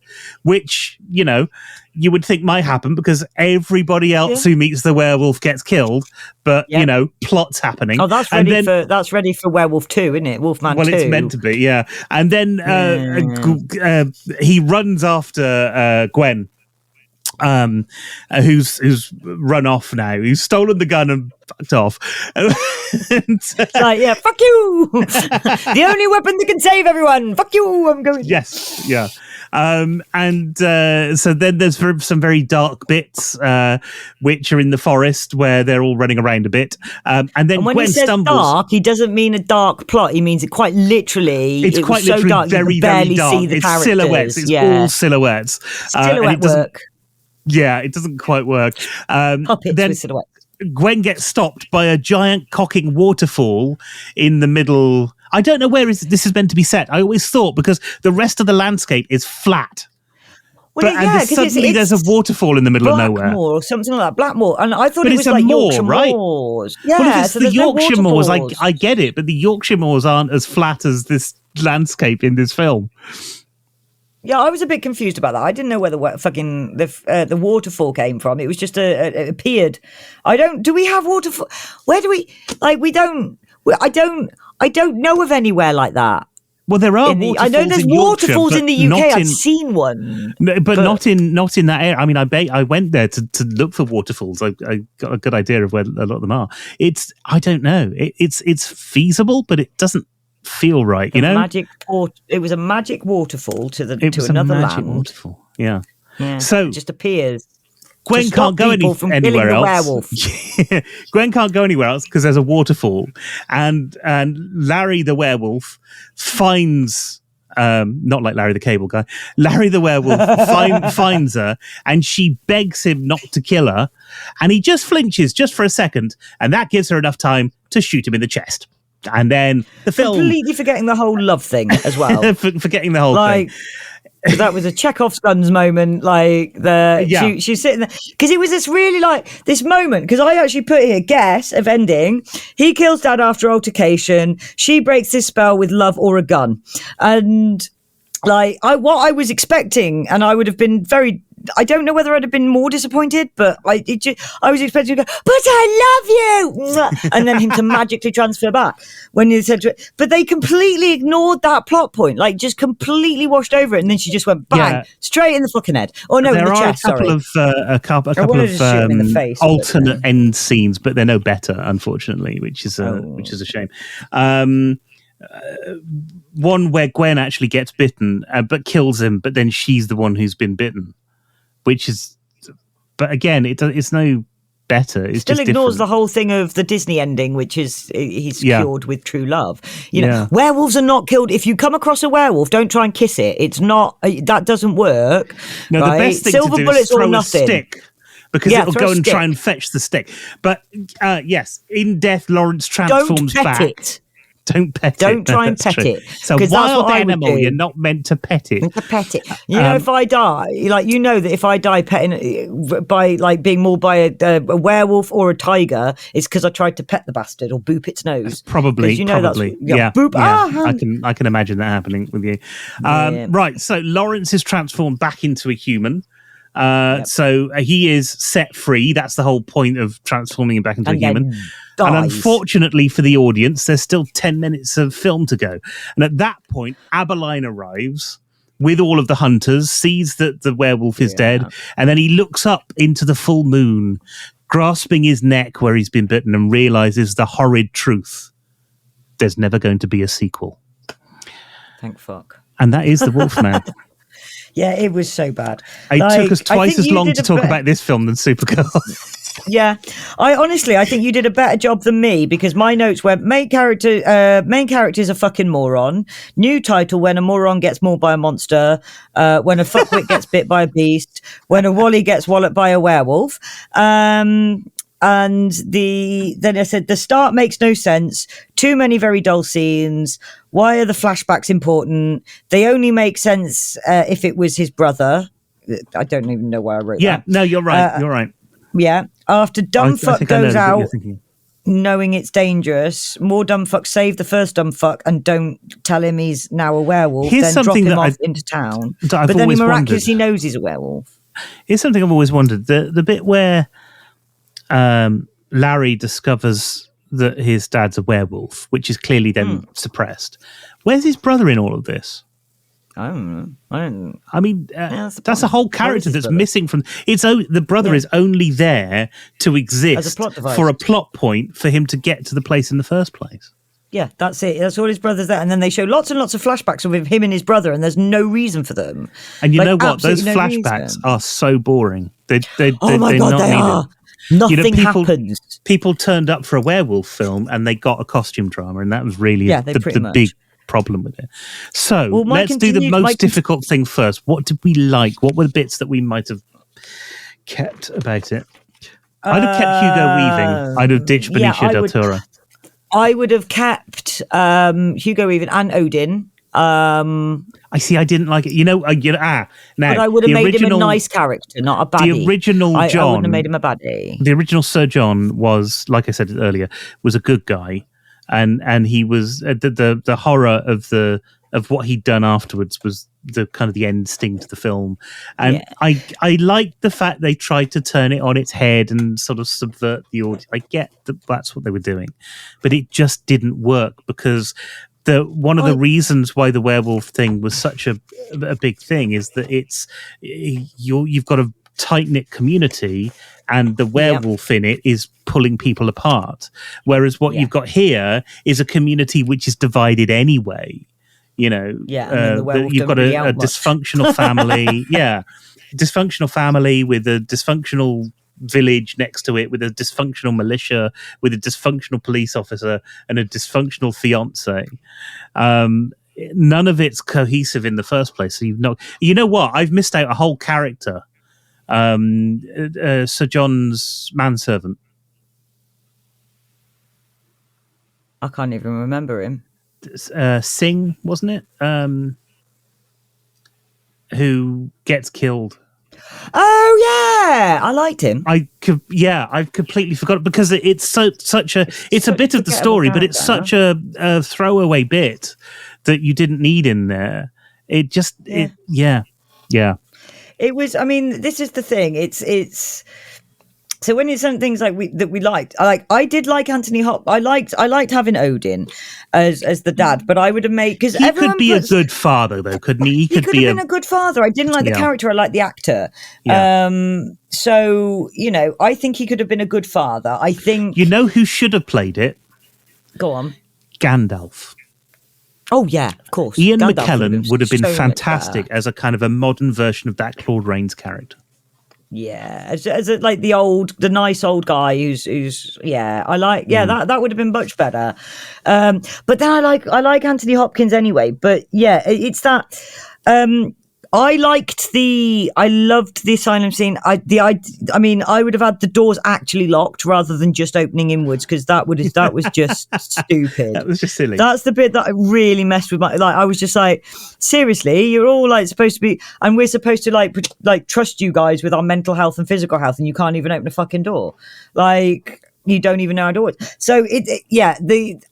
which, you would think might happen because everybody else who meets the werewolf gets killed. But, plot's happening. Oh, that's ready for Werewolf 2, isn't it? Wolfman 2. Well, it's meant to be, yeah. And then he runs after Gwen. Who's run off now? Who's stolen the gun and fucked off? Fuck you! The only weapon that can save everyone. Fuck you! I'm going. Yes, yeah. So then there's some very dark bits, which are in the forest where they're all running around a bit. And then when Gwen he says stumbles. Dark, he doesn't mean a dark plot. He means it quite literally. It's quite literally so dark, very, you can barely very dark. see the it's characters. Silhouettes. It's all silhouettes. Silhouette work. Yeah, it doesn't quite work. Puppets with silhouettes. Gwen gets stopped by a giant cocking waterfall in the middle. I don't know where this is meant to be set. I always thought because the rest of the landscape is flat. Well, suddenly there's a waterfall in the middle of nowhere. Blackmoor or something like that. Blackmoor. And I thought but it was it's like a moor, Yorkshire right? moors. Yeah, well, if it's so the Yorkshire moors, waterfalls. I get it, but the Yorkshire moors aren't as flat as this landscape in this film. Yeah, I was a bit confused about that. I didn't know where the waterfall came from. It was just it appeared. Do we have waterfall? Where do we, like, we don't, I don't know of anywhere like that. Well, there are waterfalls. I know there's in Yorkshire, waterfalls in the UK. I've in, seen one, but not in that area. I mean, I went there to look for waterfalls. I got a good idea of where a lot of them are. I don't know. It's feasible, but it doesn't feel right. You know, it was a magic waterfall to another land. Waterfall. Yeah. So it just appears. Gwen can't go anywhere else. Gwen can't go anywhere else because there's a waterfall, and Larry the werewolf finds, not like Larry the Cable Guy, Larry the werewolf finds her, and she begs him not to kill her, and he just flinches just for a second, and that gives her enough time to shoot him in the chest. And then the film, completely forgetting the whole love thing as well, forgetting the whole thing. That was a Chekhov's guns moment, she's sitting there because it was this really this moment, because I actually put here guess of ending. He kills dad after altercation. She breaks his spell with love or a gun, and what I was expecting, and I would have been I don't know whether I'd have been more disappointed, but I was expecting to go, but I love you, and then him to magically transfer back when you said to it. But they completely ignored that plot point, just completely washed over it, and then she just went bang straight in the fucking head. Oh no, in the chest. There are a couple of alternate end scenes, but they're no better, unfortunately, which is a shame. One where Gwen actually gets bitten, but kills him, but then she's the one who's been bitten. But again, it's no better. It still just ignores different. the whole thing of the Disney ending, which is he's cured with true love. You know, werewolves are not killed. If you come across a werewolf, don't try and kiss it. It's not, that doesn't work. No, right? The best thing Silver to do bullets is throw or a nothing. stick. Because it'll go and try and fetch the stick. But yes, in death, Lawrence transforms back. Don't pet it. Don't pet it. Don't try and pet it. It's a wild animal. You're not meant to pet it. To pet it. You know, if I die, that if I die by being mauled by a werewolf or a tiger, it's because I tried to pet the bastard or boop its nose. Probably. Boop. I can imagine that happening with you. Right. So Lawrence is transformed back into a human. So he is set free. That's the whole point of transforming him back into a human. And unfortunately for the audience, there's still 10 minutes of film to go. And at that point, Aberline arrives with all of the hunters, sees that the werewolf is dead, and then he looks up into the full moon, grasping his neck where he's been bitten, and realizes the horrid truth. There's never going to be a sequel. Thank fuck. And that is The Wolfman. Yeah, it was so bad. It took us twice as long to talk about this film than Supergirl. Yeah, I think you did a better job than me, because my notes were main character is a fucking moron. New title: when a moron gets mauled by a monster. When a fuckwit gets bit by a beast. When a wally gets walloped by a werewolf. And then I said the start makes no sense. Too many very dull scenes. Why are the flashbacks important? They only make sense if it was his brother. I don't even know why I wrote that. Yeah, no, you're right. You're right. Yeah. After dumbfuck goes out, knowing it's dangerous, more dumbfuck save the first dumbfuck and don't tell him he's now a werewolf. Here's then drop him off into town. But then he miraculously knows he's a werewolf. Here's something I've always wondered: the bit where Larry discovers that his dad's a werewolf, which is clearly then suppressed. Where's his brother in all of this? I don't know. That's a whole character that's missing from. The brother is only there to exist for a plot point for him to get to the place in the first place. Yeah, that's it. That's all his brother's there. And then they show lots and lots of flashbacks of him and his brother, and there's no reason for them. And you know what? Those flashbacks are so boring. Oh my God, they are. Nothing happens. People turned up for a werewolf film and they got a costume drama, and that was really the big problem with it. So let's do the most difficult thing first. What did we like? What were the bits that we might have kept about it? I'd have kept Hugo Weaving. I'd have ditched Benicio del Toro. I would have kept Hugo Weaving and Odin. I see. I didn't like it. Now, but I would have made him a nice character, not a baddie. The original John, I wouldn't have made him a baddie. The original Sir John was, like I said earlier, was a good guy, and he was the horror of what he'd done afterwards was the kind of the end sting to the film. And Yeah. I like the fact they tried to turn it on its head and sort of subvert the audience. I get that that's what they were doing, but it just didn't work because one of the reasons why the werewolf thing was such a big thing is that you've got a tight-knit community, and the werewolf in it is pulling people apart, whereas what you've got here is a community which is divided anyway. And then the werewolf you've got a dysfunctional family dysfunctional family with a dysfunctional village next to it, with a dysfunctional militia, with a dysfunctional police officer, and a dysfunctional fiance. None of it's cohesive in the first place. So you know what? I've missed out a whole character. Sir John's manservant. I can't even remember him. Singh, wasn't it? Who gets killed? Oh yeah, I liked him. I've completely forgot because it's such a bit of the story, but it's such a throwaway bit that you didn't need in there. It just yeah. It was. I mean, this is the thing. It's. So when it's some things like that we liked, I did like Anthony Hopkins. I liked having Odin as the dad, but I would have made because he could be a good father though, couldn't he? He could have been a good father. I didn't like the character. I liked the actor. Yeah. So I think he could have been a good father. I think who should have played it. Go on, Gandalf. Oh yeah, of course. Ian McKellen would have been fantastic as a kind of a modern version of that Claude Rains character. Yeah, as like the nice old guy who's I like that would have been much better. But then I like Anthony Hopkins anyway. But yeah, it's that. I loved the asylum scene. I mean, I would have had the doors actually locked rather than just opening inwards because that was just stupid. That was just silly. That's the bit that really messed with my. Like, I was just like, seriously, you're all like supposed to be, and we're supposed to like trust you guys with our mental health and physical health, and you can't even open a fucking door. Like, you don't even know how to do it. So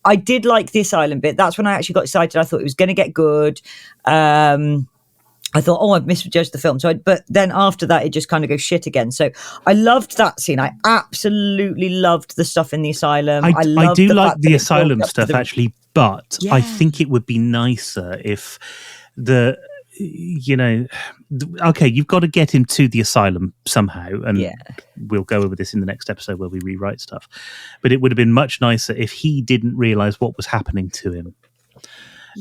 I did like the asylum bit. That's when I actually got excited. I thought it was going to get good. I thought, I've misjudged the film. But then after that, it just kind of goes shit again. So I loved that scene. I absolutely loved the stuff in the asylum. I do like the asylum stuff actually, but I think it would be nicer if okay, you've got to get him to the asylum somehow, and we'll go over this in the next episode where we rewrite stuff. But it would have been much nicer if he didn't realize what was happening to him.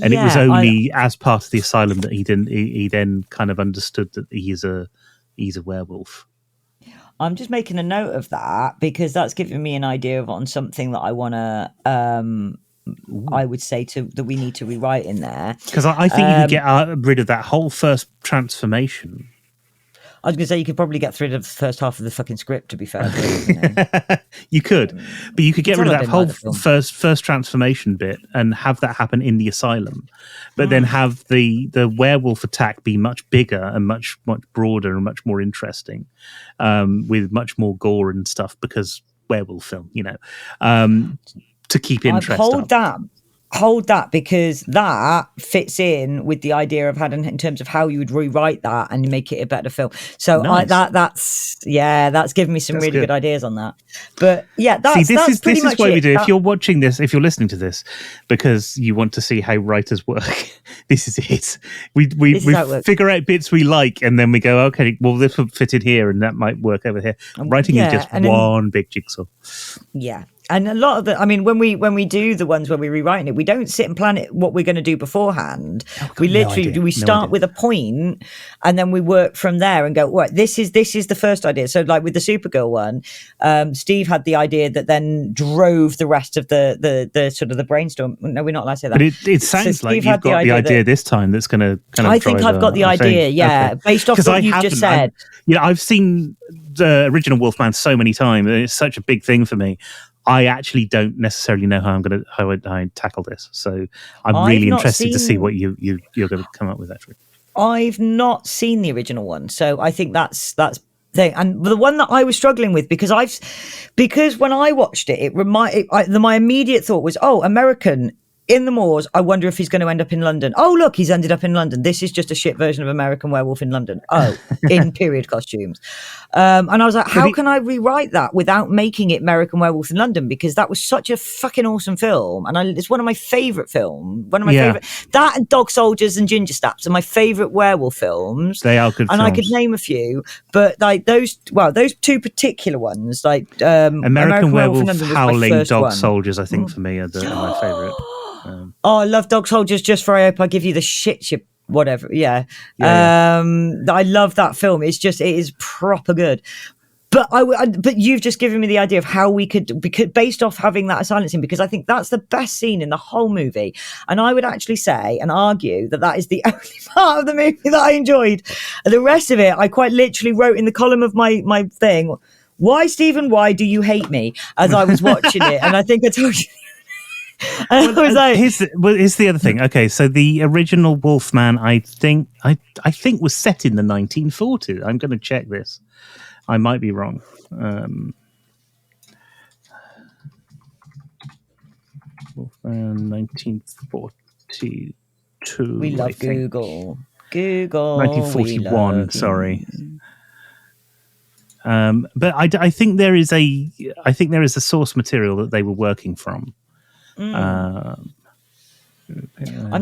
And it was only as part of the asylum that he then kind of understood that he's a werewolf. I'm just making a note of that because that's giving me an idea on something that I want to, I would say that we need to rewrite in there. Because I think you could get rid of that whole first transformation. I was going to say you could probably get rid of the first half of the fucking script, to be fair. You could, but you could get rid of that whole first transformation bit and have that happen in the asylum, but then have the werewolf attack be much bigger and much broader and much more interesting, with much more gore and stuff because werewolf film, to keep interest. Hold that because that fits in with the idea of in terms of how you would rewrite that and make it a better film. So nice. That's given me some really good ideas on that. But this is what we do. If you're watching this, if you're listening to this, because you want to see how writers work, this is it. We figure out bits we like, and then we go, okay, well this would fit in here, and that might work over here. Writing is just one big jigsaw. Yeah. And a lot of when we do the ones where we're rewriting it, we don't sit and plan it what we're going to do beforehand. We start with a point and then we work from there and go, right, this is the first idea. So like with the Supergirl one, Steve had the idea that then drove the rest of the sort of the brainstorm. No, we're not allowed to say that. But it sounds like you've got the idea this time that's going to kind of I think I've got the idea, based off what you've just said. I've seen the original Wolfman so many times, and it's such a big thing for me. I actually don't necessarily know how I tackle this, so I'm really interested to see what you're going to come up with. Actually, I've not seen the original one, so I think that's thing. And the one that I was struggling with because when I watched it, my immediate thought was, American in the moors, I wonder if he's going to end up in London. Oh, look, he's ended up in London. This is just a shit version of American Werewolf in London. Oh, in period costumes. And I was like, how can I rewrite that without making it American Werewolf in London? Because that was such a fucking awesome film. And it's one of my favourite films. One of my favourite. That and Dog Soldiers and Ginger Snaps are my favourite werewolf films. They are good films. And I could name a few, but like those two particular ones, like American Werewolf, Howling, Dog one. Soldiers, I think for me are my favourite. I love Dog Soldiers just for I Hope I Give You the Shit, you whatever. Yeah. I love that film. It is proper good. But but you've just given me the idea of how we could, because based off having that silent scene, because I think that's the best scene in the whole movie. And I would actually say and argue that is the only part of the movie that I enjoyed. And the rest of it, I quite literally wrote in the column of my thing, why, Stephen, why do you hate me? As I was watching it. And I think I told you. And I was like, here's the other thing. Okay, so the original Wolfman, I think was set in the 1940s. I'm going to check this. I might be wrong. Wolfman 1942. We love Google. Google. 1941. Sorry. But I think there is a source material that they were working from. I'm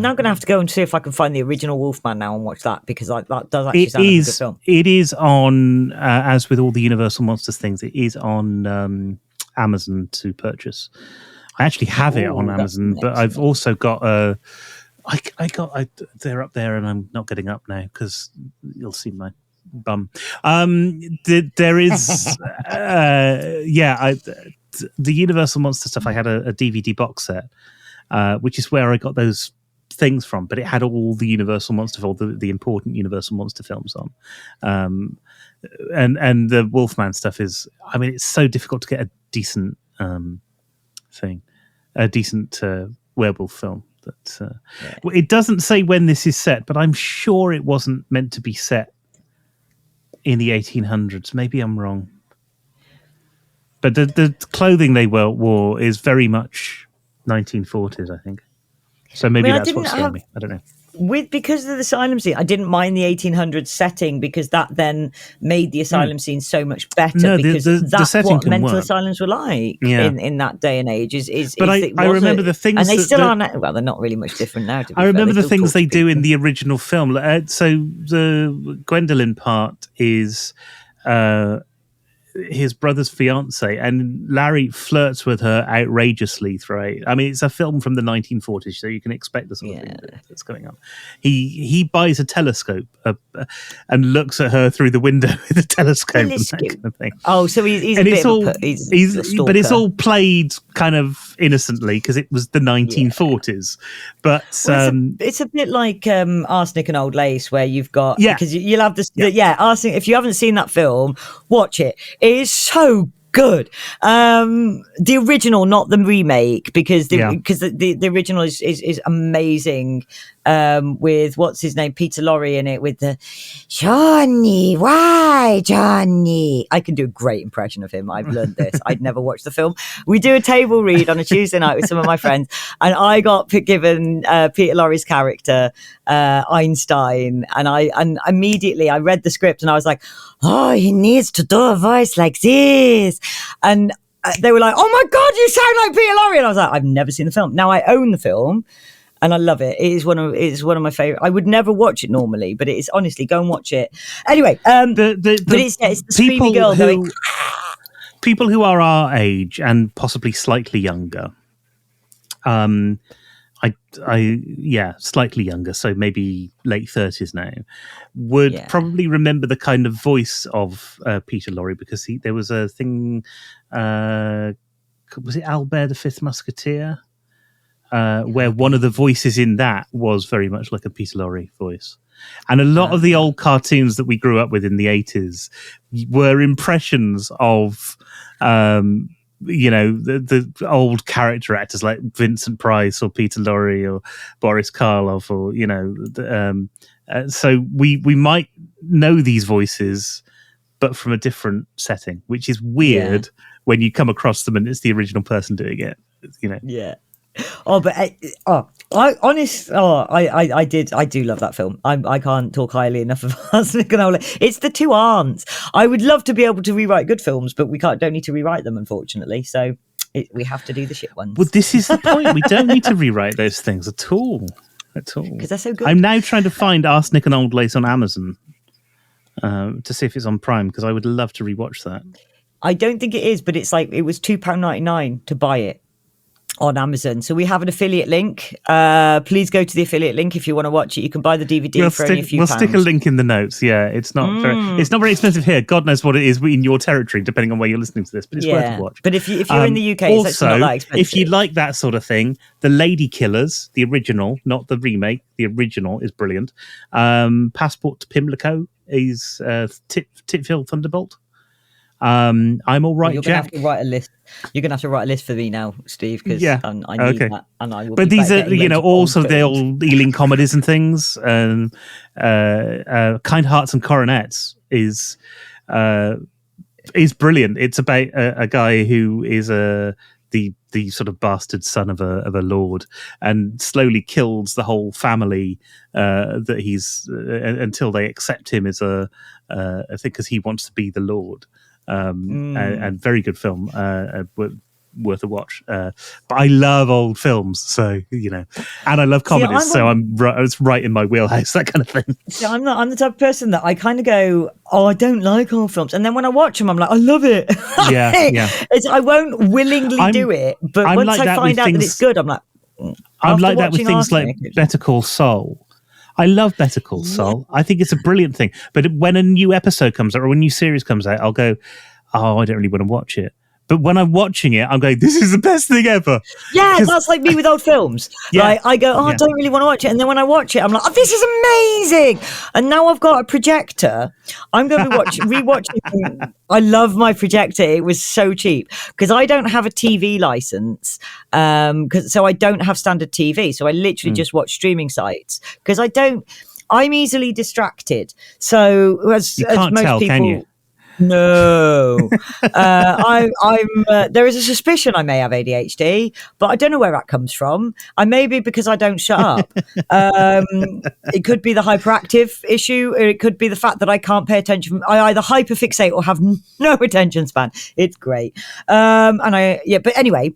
now going to have to go and see if I can find the original Wolfman now and watch that, because that does actually sound like a good film. It is on, as with all the Universal Monsters things, it is on Amazon to purchase. I actually have it on Amazon, but I've also got they're up there, and I'm not getting up now because you'll see my bum. There is, the Universal Monster stuff. I had a DVD box set, which is where I got those things from. But it had all the Universal Monster, all the important Universal Monster films on, and the Wolfman stuff is. I mean, it's so difficult to get a decent werewolf film. That it doesn't say when this is set, but I'm sure it wasn't meant to be set in the 1800s. Maybe I'm wrong. But the clothing they wore is very much 1940s, I think. So maybe that's what scared me. I don't know. Because of the asylum scene, I didn't mind the 1800s setting, because that then made the asylum scene so much better. No, because that's what mental asylums were like in that day and age. But I remember the things, and they still are now. Well, they're not really much different now. I remember the things they do in the original film. So the Gwendolyn part is his brother's fiance, and Larry flirts with her outrageously throughout. I mean, it's a film from the 1940s, so you can expect the sort of thing that's going on. He buys a telescope and looks at her through the window with a telescope. And that kind of thing. Oh, so he's and a bit of a stalker. But it's all played kind of innocently because it was the 1940s. But it's a bit like Arsenic and Old Lace, where you've got because you'll have this. Arsenic. If you haven't seen that film, watch it. It is so good. The original, not the remake, because the original is amazing. With what's his name, Peter Lorre in it, with the Johnny, why Johnny? I can do a great impression of him. I've learned this. I'd never watched the film. We do a table read on a Tuesday night with some of my friends, and I got given Peter Lorre's character Einstein, and immediately I read the script and I was like, oh, he needs to do a voice like this, and they were like, oh my god, you sound like Peter Lorre, and I was like, I've never seen the film. Now I own the film. And I love it. It is one of my favorite. I would never watch it normally, but it is, honestly, go and watch it. Anyway, but it's the screamy girl going. People who are our age and possibly slightly younger, slightly younger, so maybe late 30s now, would probably remember the kind of voice of Peter Lorre, because there was a thing. Was it Albert the Fifth Musketeer? Where one of the voices in that was very much like a Peter Lorre voice. And a lot of the old cartoons that we grew up with in the 80s were impressions of, the old character actors like Vincent Price or Peter Lorre or Boris Karloff, or, so we might know these voices, but from a different setting, which is weird when you come across them and it's the original person doing it, Yeah. I do love that film. I can't talk highly enough of Arsenic and Olay. It's the two aunts. I would love to be able to rewrite good films, but we don't need to rewrite them, unfortunately. So we have to do the shit ones. Well, this is the point. We don't need to rewrite those things at all. Because they're so good. I'm now trying to find Arsenic and Old Lace on Amazon to see if it's on Prime, because I would love to rewatch that. I don't think it is, but it's like it was £2.99 to buy it on Amazon. So we have an affiliate link. Please go to the affiliate link if you want to watch it. You can buy the DVD for only a few pounds. We'll stick a link in the notes. Yeah, it's not very expensive here. God knows what it is in your territory, depending on where you're listening to this. But it's worth a watch. But if you're in the UK, also, it's not that expensive. If you like that sort of thing, The Lady Killers, the original, not the remake, the original is brilliant. Passport to Pimlico is Titfield Thunderbolt. I'm all right, You're Jack. Gonna have to write a list. You're gonna have to write a list for me now, Steve, because I need that, and I will. But these are, also the old Ealing comedies and things. And Kind Hearts and Coronets is brilliant. It's about a guy who is the sort of bastard son of a lord, and slowly kills the whole family that he's until they accept him as I think because he wants to be the lord. And very good film, worth a watch. But I love old films, so and I love comedies, it's right in my wheelhouse, that kind of thing. See, I'm the type of person that I kind of go, I don't like old films, and then when I watch them, I'm like, I love it. I won't willingly do it, but once like I find out that it's good, I'm like, I'm like that with things like Better Call Saul. I love Better Call Saul. I think it's a brilliant thing. But when a new episode comes out or a new series comes out, I'll go, I don't really want to watch it. But when I'm watching it, I'm going, this is the best thing ever. Yeah, that's like me with old films. Right? I go, I don't really want to watch it. And then when I watch it, I'm like, this is amazing. And now I've got a projector. I'm going to be rewatching. I love my projector. It was so cheap because I don't have a TV license. So I don't have standard TV. So I literally just watch streaming sites because I'm easily distracted. So as most tell, people. Can you? No, there is a suspicion I may have ADHD, but I don't know where that comes from. I may be because I don't shut up. It could be the hyperactive issue, or it could be the fact that I can't pay attention. I either hyperfixate or have no attention span. It's great. But anyway,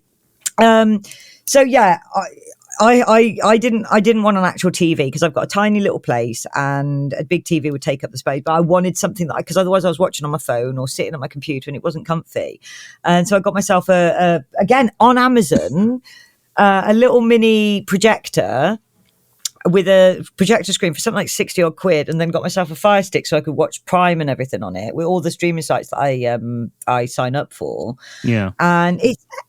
I didn't want an actual TV because I've got a tiny little place and a big TV would take up the space. But I wanted something because otherwise I was watching on my phone or sitting on my computer and it wasn't comfy. And so I got myself again on Amazon a little mini projector with a projector screen for something like 60 odd quid, and then got myself a Fire Stick so I could watch Prime and everything on it with all the streaming sites that I sign up for. Yeah. And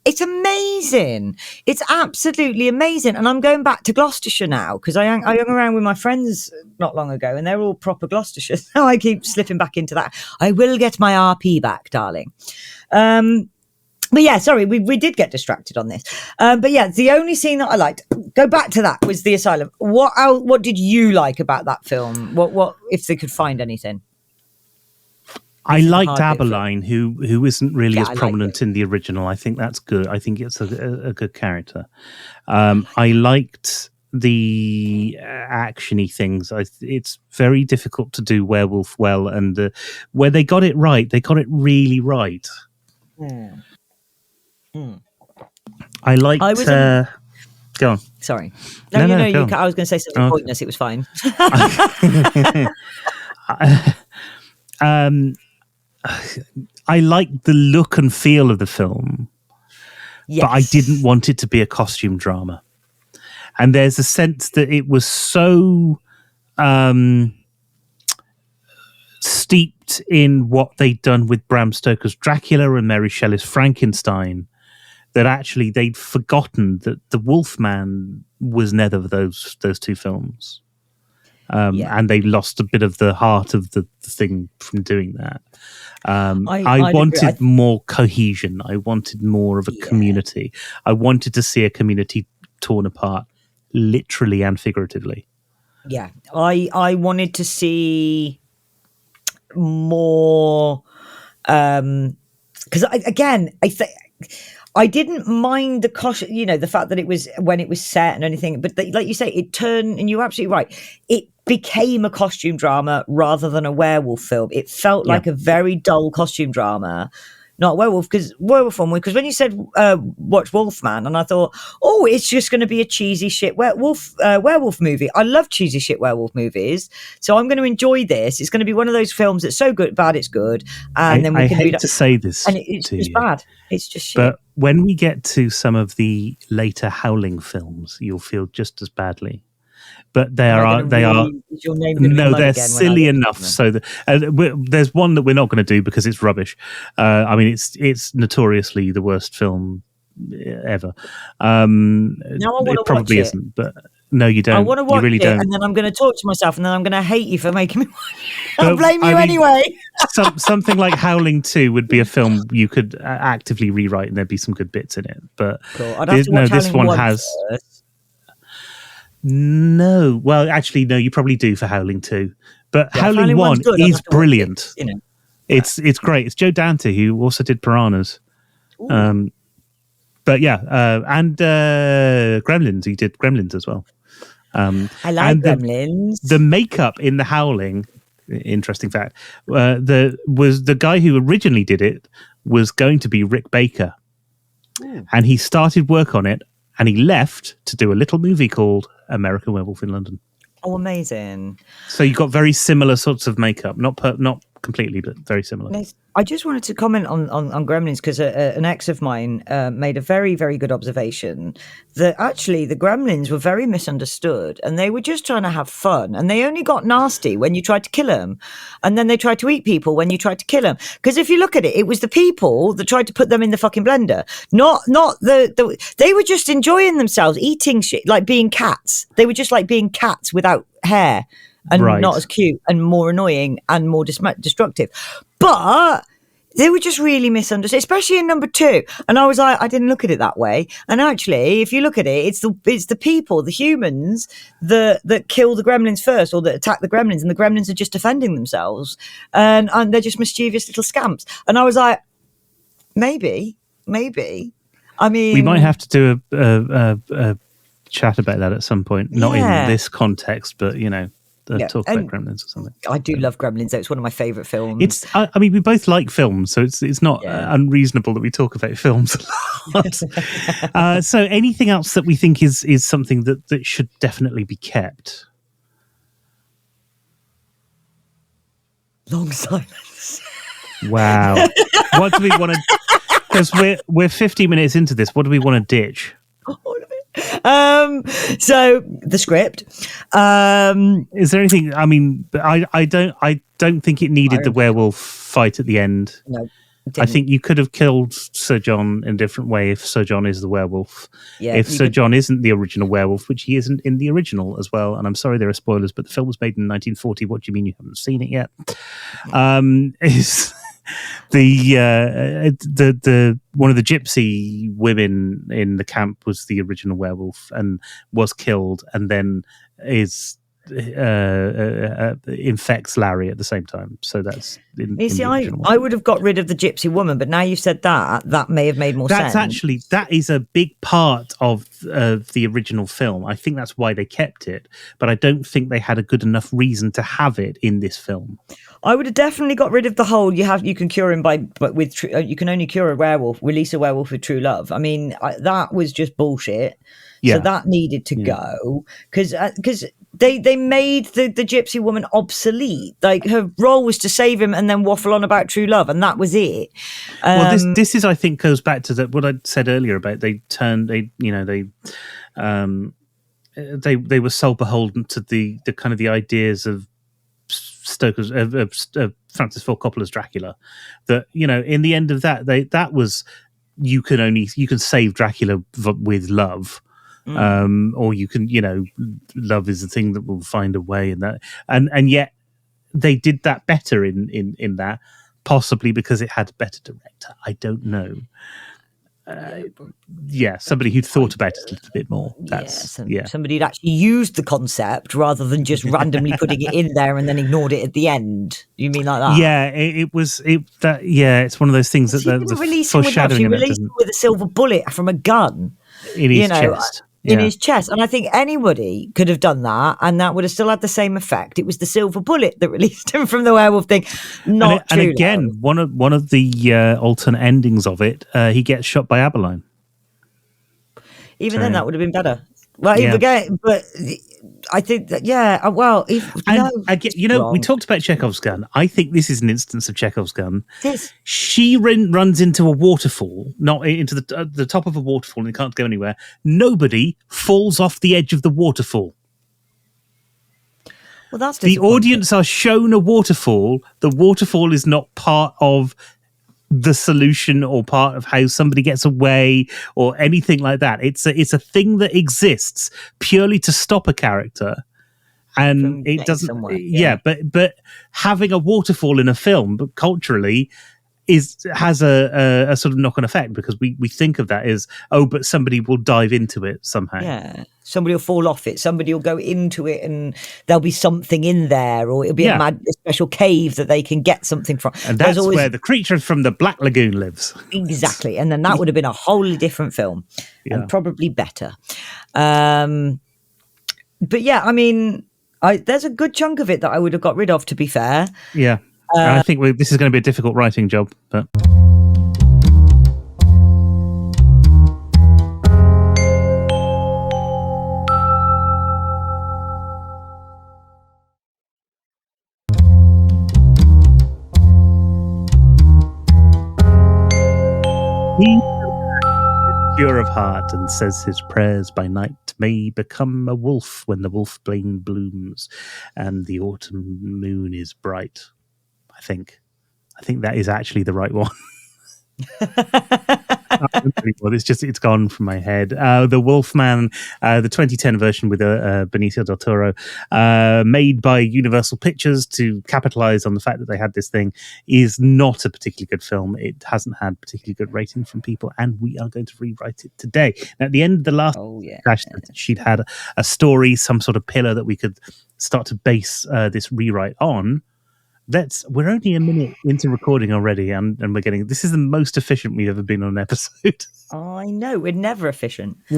it's amazing. It's absolutely amazing. And I'm going back to Gloucestershire now because I hung around with my friends not long ago and they're all proper Gloucestershire. So I keep slipping back into that. I will get my RP back, darling. But yeah, sorry, we did get distracted on this. But yeah, the only scene that I liked, go back to that, was the asylum. What did you like about that film? What if they could find anything? I liked Aberline, who isn't really as prominent in the original. I think that's good. I think it's a good character. I liked the actiony things. It's very difficult to do werewolf well, and where they got it right, they got it really right. I liked. Go on. Sorry. No, I was going to say something pointless. It was fine. I liked the look and feel of the film, but I didn't want it to be a costume drama. And there's a sense that it was so steeped in what they'd done with Bram Stoker's Dracula and Mary Shelley's Frankenstein that actually they'd forgotten that the Wolfman was neither of those two films. And they lost a bit of the heart of the thing from doing that. I wanted more cohesion. I wanted more of a community. I wanted to see a community torn apart, literally and figuratively. Yeah, I wanted to see more because I think I didn't mind the cost, the fact that it was when it was set and anything, but like you say, it turned, and you're absolutely right. It became a costume drama rather than a werewolf film. It felt like a very dull costume drama, not werewolf, because werewolf one. Because when you said watch Wolfman, and I thought, oh, it's just going to be a cheesy shit werewolf movie. I love cheesy shit werewolf movies, so I'm going to enjoy this. It's going to be one of those films that's so good, bad it's good, and then we can hate to say this, and it's just you, bad. It's just shit. But when we get to some of the later Howling films, you'll feel just as badly. But they're silly enough so that there's one that we're not going to do because it's rubbish. I mean, it's notoriously the worst film ever. It probably isn't, but no, you don't. I want to watch really it, don't. and then I'm going to talk to myself, and then I'm going to hate you for making me watch it. I'll blame you anyway. Something like Howling 2 would be a film you could actively rewrite, and there'd be some good bits in it. But cool. I'd have to watch this Howling one has. First. No, well, actually, no. You probably do for Howling 2, but Howling 1 is brilliant. It's great. It's Joe Dante who also did Piranhas. But yeah, and Gremlins. He did Gremlins as well. I like Gremlins. The makeup in the Howling, interesting fact, the guy who originally did it was going to be Rick Baker, and he started work on it, and he left to do a little movie called American Werewolf in London. Oh, amazing! So you got very similar sorts of makeup, not completely, but very similar. I just wanted to comment on Gremlins because an ex of mine made a very, very good observation that actually the Gremlins were very misunderstood and they were just trying to have fun, and they only got nasty when you tried to kill them, and then they tried to eat people when you tried to kill them. Because if you look at it, it was the people that tried to put them in the fucking blender, not the they were just enjoying themselves eating shit, like being cats. They were just like being cats without hair. And not as cute and more annoying and more destructive. But they were just really misunderstood, especially in number 2. And I was like, I didn't look at it that way. And actually, if you look at it, it's the people, the humans that kill the gremlins first, or that attack the gremlins, and the gremlins are just defending themselves. And they're just mischievous little scamps. And I was like, maybe. I mean, we might have to do a chat about that at some point. Not in this context, but talk about Gremlins or something. I do love Gremlins, though. It's one of my favourite films. I mean, we both like films, so it's not unreasonable that we talk about films a lot. So anything else that we think is something that should definitely be kept? Long silence. Wow. What do we want to... Because we're 50 minutes into this. What do we want to ditch? So the script. Is there anything? I mean, I don't think it needed the werewolf fight at the end. No, I think you could have killed Sir John in a different way if Sir John is the werewolf. Yeah, if Sir John isn't the original werewolf, which he isn't in the original as well. And I'm sorry there are spoilers, but the film was made in 1940. What do you mean you haven't seen it yet? Is the one of the gypsy women in the camp was the original werewolf and was killed, and then infects Larry at the same time. So that's I would have got rid of the gypsy woman, but now you've said that may have made more sense. That is a big part of the original film. I think that's why they kept it, but I don't think they had a good enough reason to have it in this film. I would have definitely got rid of the whole you can cure him you can only cure a werewolf, release a werewolf with true love. I mean, that was just bullshit. Yeah. So that needed to go because they made the gypsy woman obsolete. Like, her role was to save him and then waffle on about true love, and that was it. Well, this is, I think, goes back to what I said earlier about they were soul beholden to the kind of the ideas of Stoker's Francis Ford Coppola's Dracula. That in the end of that was you can save Dracula with love. Or you can, love is the thing that will find a way, and yet they did that better in that, possibly because it had a better director. I don't know. somebody who thought about it a little bit more. Somebody who'd actually used the concept rather than just randomly putting it in there and then ignored it at the end. You mean like that? Yeah, it's one of those things that the foreshadowing of it released him with a silver bullet from a gun in his chest. In his chest. And I think anybody could have done that and that would have still had the same effect. It was the silver bullet that released him from the werewolf thing. And again, one of the alternate endings of it, he gets shot by Abeline. Even then, that would have been better. Well, again, but I think that, we talked about Chekhov's gun. I think this is an instance of Chekhov's gun. She runs into a waterfall, not into the top of a waterfall, and it can't go anywhere. Nobody falls off the edge of the waterfall. Well, that's the audience are shown a waterfall. The waterfall is not part of the solution or part of how somebody gets away or anything like that. It's a thing that exists purely to stop a character, and it doesn't. But having a waterfall in a film, but culturally, has a sort of knock-on effect because we think of that as but somebody will dive into it somehow. Yeah, somebody will fall off it. Somebody will go into it, and there'll be something in there, or it'll be a special cave that they can get something from. And that's where the creature from the Black Lagoon lives. Exactly, and then that would have been a wholly different film and probably better. But yeah, I mean, there's a good chunk of it that I would have got rid of. To be fair, yeah. I think this is going to be a difficult writing job, but he pure of heart and says his prayers by night may become a wolf when the wolfbane blooms and the autumn moon is bright. I think that is actually the right one. It's gone from my head. The Wolfman, the 2010 version with Benicio del Toro, made by Universal Pictures to capitalize on the fact that they had this thing, is not a particularly good film. It hasn't had particularly good rating from people, and we are going to rewrite it today. Now, at the end of the last she'd had a story, some sort of pillar that we could start to base this rewrite on. We're only a minute into recording already, and we're getting. This is the most efficient we've ever been on an episode. I know, we're never efficient. So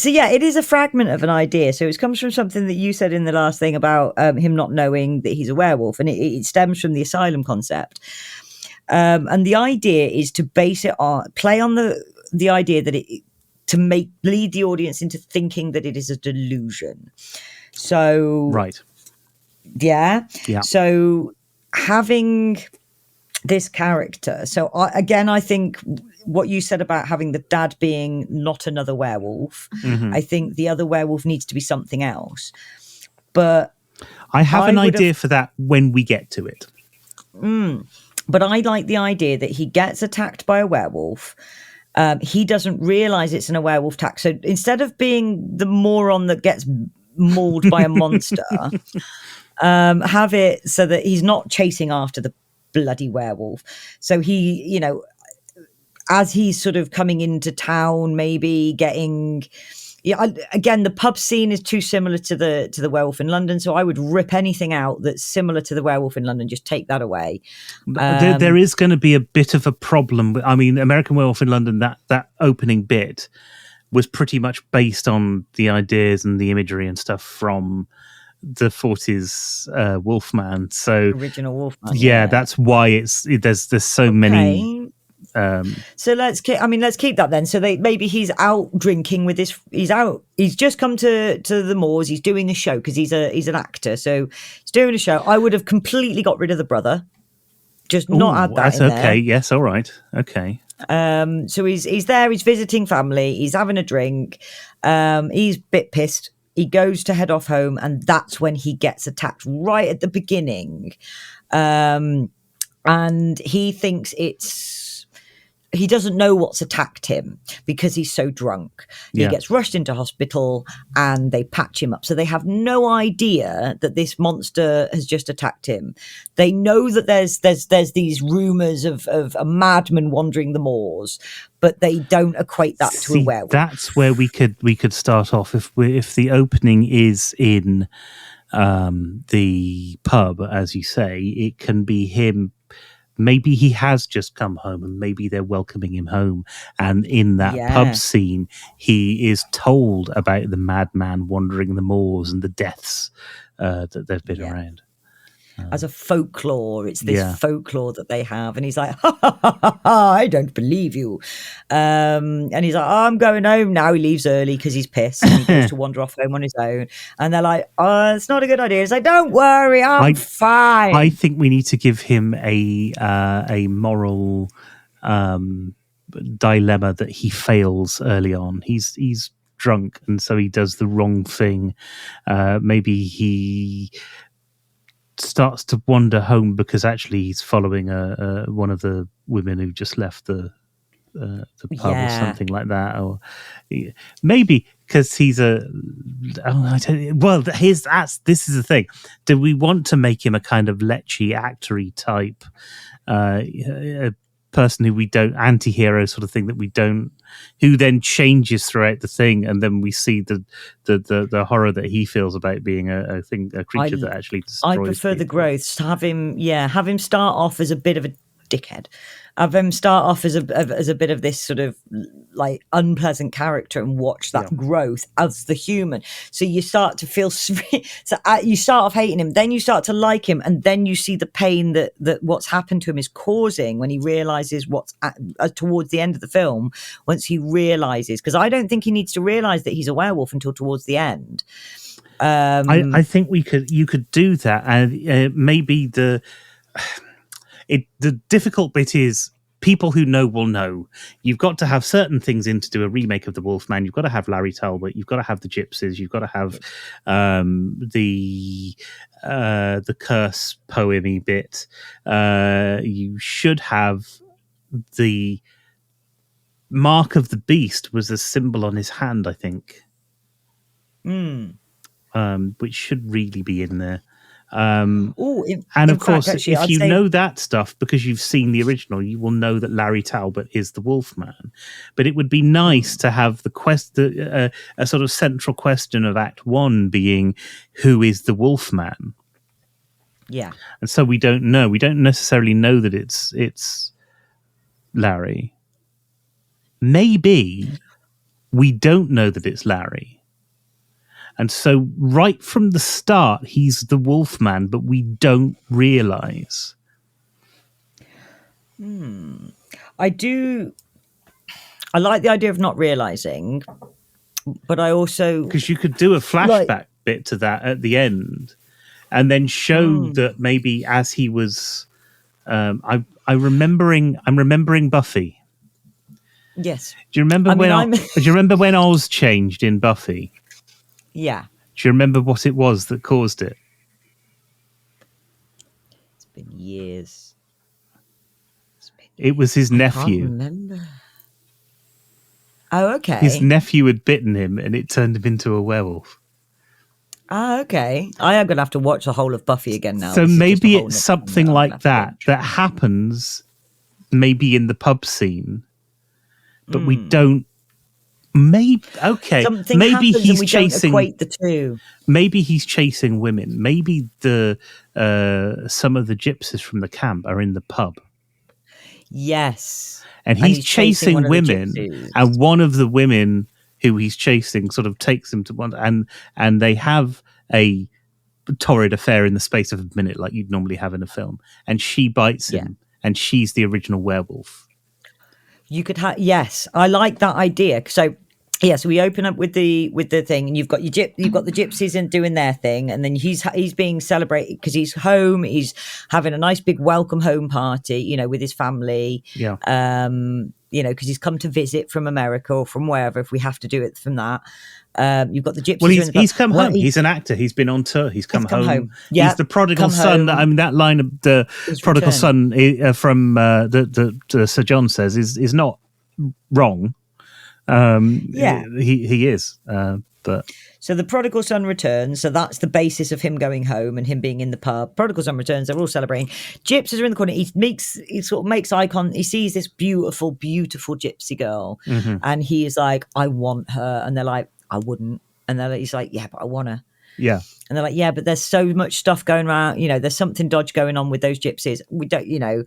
yeah, it is a fragment of an idea. So it comes from something that you said in the last thing about him not knowing that he's a werewolf, and it stems from the asylum concept. And the idea is to base it on, play on the idea that lead the audience into thinking that it is a delusion. So right, yeah. So having this character. So I think what you said about having the dad being not another werewolf. Mm-hmm. I think the other werewolf needs to be something else. But I have an idea for that when we get to it. But I like the idea that he gets attacked by a werewolf. He doesn't realize it's a werewolf attack. So instead of being the moron that gets mauled by a monster, have it so that he's not chasing after the bloody werewolf. So he, as he's sort of coming into town, maybe getting, again, the pub scene is too similar to the werewolf in London. So I would rip anything out that's similar to the werewolf in London. Just take that away. There is going to be a bit of a problem. I mean, American Werewolf in London, that opening bit was pretty much based on the ideas and the imagery and stuff from the 40s Wolfman. So original Wolfman. Yeah, that's why there's so many. So let's keep that then. So maybe he's out drinking with he's just come to the moors. He's doing a show because he's an actor. So he's doing a show. I would have completely got rid of the brother. Just not add that that's in okay. there. Yes, all right. Okay. So he's there, he's visiting family, he's having a drink, he's a bit pissed, he goes to head off home, and that's when he gets attacked right at the beginning. And he thinks it's he doesn't know what's attacked him because he's so drunk. He Yeah. gets rushed into hospital and they patch him up. So they have no idea that this monster has just attacked him. They know that there's these rumors of a madman wandering the moors, but they don't equate that to a werewolf. That's where we could start off if the opening is in the pub, as you say. It can be him. Maybe he has just come home and maybe they're welcoming him home. And in that pub scene, he is told about the madman wandering the moors and the deaths that they've been around. As a folklore, it's this folklore that they have, and he's like, ha, ha, ha, ha, ha, I don't believe you. And he's like, oh, I'm going home now. He leaves early because he's pissed, and he goes to wander off home on his own. And they're like, oh, it's not a good idea. He's like, don't worry, I'm fine. I think we need to give him a moral dilemma that he fails early on. He's drunk, and so he does the wrong thing. Maybe he starts to wander home because actually he's following one of the women who just left the pub or something like that, or maybe because he's this is the thing. Do we want to make him a kind of lechy actory type a person who we don't, anti-hero sort of thing that we don't, who then changes throughout the thing, and then we see the horror that he feels about being a creature that actually destroys I prefer people. the growths. Have him start off as a bit of a dickhead. Have him start off as a bit of this sort of like unpleasant character, and watch that growth as the human. So you start to feel you start off hating him, then you start to like him, and then you see the pain that what's happened to him is causing when he realizes what's towards the end of the film. Once he realizes, because I don't think he needs to realize that he's a werewolf until towards the end. I think you could do that, and maybe the difficult bit is people who know will know. You've got to have certain things in to do a remake of the Wolfman. You've got to have Larry Talbot. You've got to have the Gypsies. You've got to have the curse poemy bit. You should have the mark of the beast was a symbol on his hand, I think. Which should really be in there. And of course, actually, if you know that stuff because you've seen the original, you will know that Larry Talbot is the Wolfman. But it would be nice to have a sort of central question of Act 1 being, who is the Wolfman? Yeah. And so we don't know. We don't necessarily know that it's Larry. Maybe we don't know that it's Larry. And so right from the start, he's the Wolfman, but we don't realize. I like the idea of not realizing, but I also... Because you could do a flashback bit to that at the end and then show that maybe as he was... I'm remembering Buffy. Yes. Do you remember do you remember when Oz changed in Buffy? Yeah. Do you remember what it was that caused it? It's been years. It was his nephew. I can't remember. Oh, okay. His nephew had bitten him and it turned him into a werewolf. Ah, okay. I am going to have to watch the whole of Buffy again now. So maybe it's something like that happens maybe in the pub scene, but we don't. Maybe something maybe happens he's and we chasing. Don't equate the two. Maybe he's chasing women. Maybe some of the gypsies from the camp are in the pub. Yes, and he's chasing women, and one of the women who he's chasing sort of takes him to one, and they have a torrid affair in the space of a minute, like you'd normally have in a film. And she bites him, and she's the original werewolf. You could have, yes, I like that idea. So Yeah, so we open up with the thing, and you've got the gypsies and doing their thing, and then he's being celebrated because he's home. He's having a nice big welcome home party, with his family. Yeah. Because he's come to visit from America or from wherever. If we have to do it from that, you've got the gypsies. Well, he's come home. He's an actor. He's been on tour. He's come home. Yeah, he's the prodigal son. That line of the prodigal son from the Sir John says is not wrong. He is, but so the prodigal son returns. So that's the basis of him going home and him being in the pub. Prodigal son returns. They're all celebrating. Gypsies are in the corner. He sort of makes eye contact. He sees this beautiful, beautiful gypsy girl, and he is like, "I want her," and they're like, "I wouldn't," and he's like, "Yeah, but I want her." Yeah. And they're like, "Yeah, but there's so much stuff going around. There's something dodgy going on with those gypsies. We don't, And